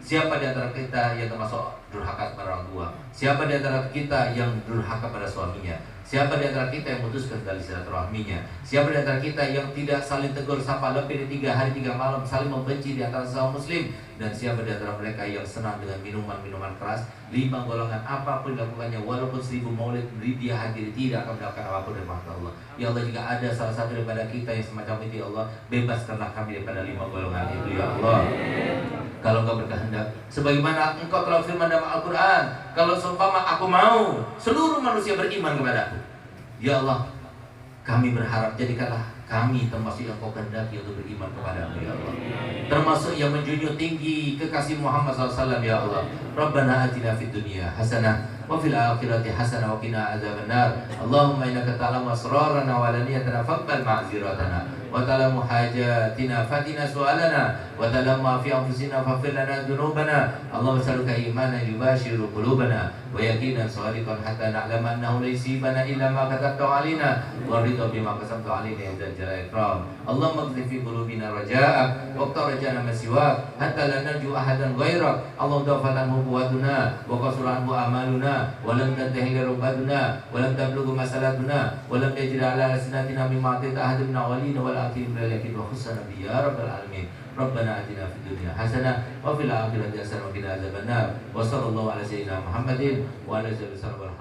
Siapa di antara kita yang termasuk durhaka kepada orang tua? Siapa di antara kita yang durhaka pada suaminya? Siapa di antara kita yang memutuskan tali silaturahminya? Siapa di antara kita yang tidak saling tegur sapa lebih dari 3 hari 3 malam, saling membenci di antara sesama muslim? Dan siapa di antara mereka yang senang dengan minuman-minuman keras? 5 golongan apapun dilakukannya, walaupun 1000 maulid dia hadiri, tidak akan mendapatkan apapun dari rahmat Allah. Ya Allah, jika ada salah satu daripada kita yang semacam itu ya Allah, bebaskanlah kami daripada 5 golongan itu ya Allah. Kalau Engkau berkehendak, sebagaimana Engkau telah firman dalam Al-Quran, kalau seumpama aku mau seluruh manusia beriman kepadaku, ya Allah, kami berharap jadikanlah kami termasuk yang Kau kehendaki untuk beriman kepadamu ya Allah, termasuk yang menjunjung tinggi kekasih Muhammad SAW ya Allah. Rabbana atina fid dunya hasanah wa fil akhirati hasanah wa qina adzabannar. Allahumma innaka ta'lamu asrarana wa alaniyatana faqbal ma'ziratana wa ta'lamu hajatina fatina su'alana wa ta'lamu ma fi anfusina faghfir lana dzunubana. Allahumma salluka imanan yubashiru qulubana wa yaqinan sadiqan hatta na'lama annahu la yusibana illa ma katabta 'alaina wa ridha bima qasamta 'alaina ya dzal jalali ikram. Allahumma qdhi fi qulubina raja'ak wa qtar raja'na ma siwak hatta la narju ahadan ghairak. Allahumma dafa'an quwwatuna wa qasura anhu amaluna wa lam tantahi rubaduna wa lam tablughu masalatuna wa lam tajid ala asnatina mimma atita ahadun min awwalina wal akhirin bil yakin wa khusana bi ya rabbal alamin. Rabbana atina fid dunya hasanah wa fil akhirati hasanah wa qina adzabannar. Wa sallallahu ala sayyidina Muhammadin wa ala alihi wasallam.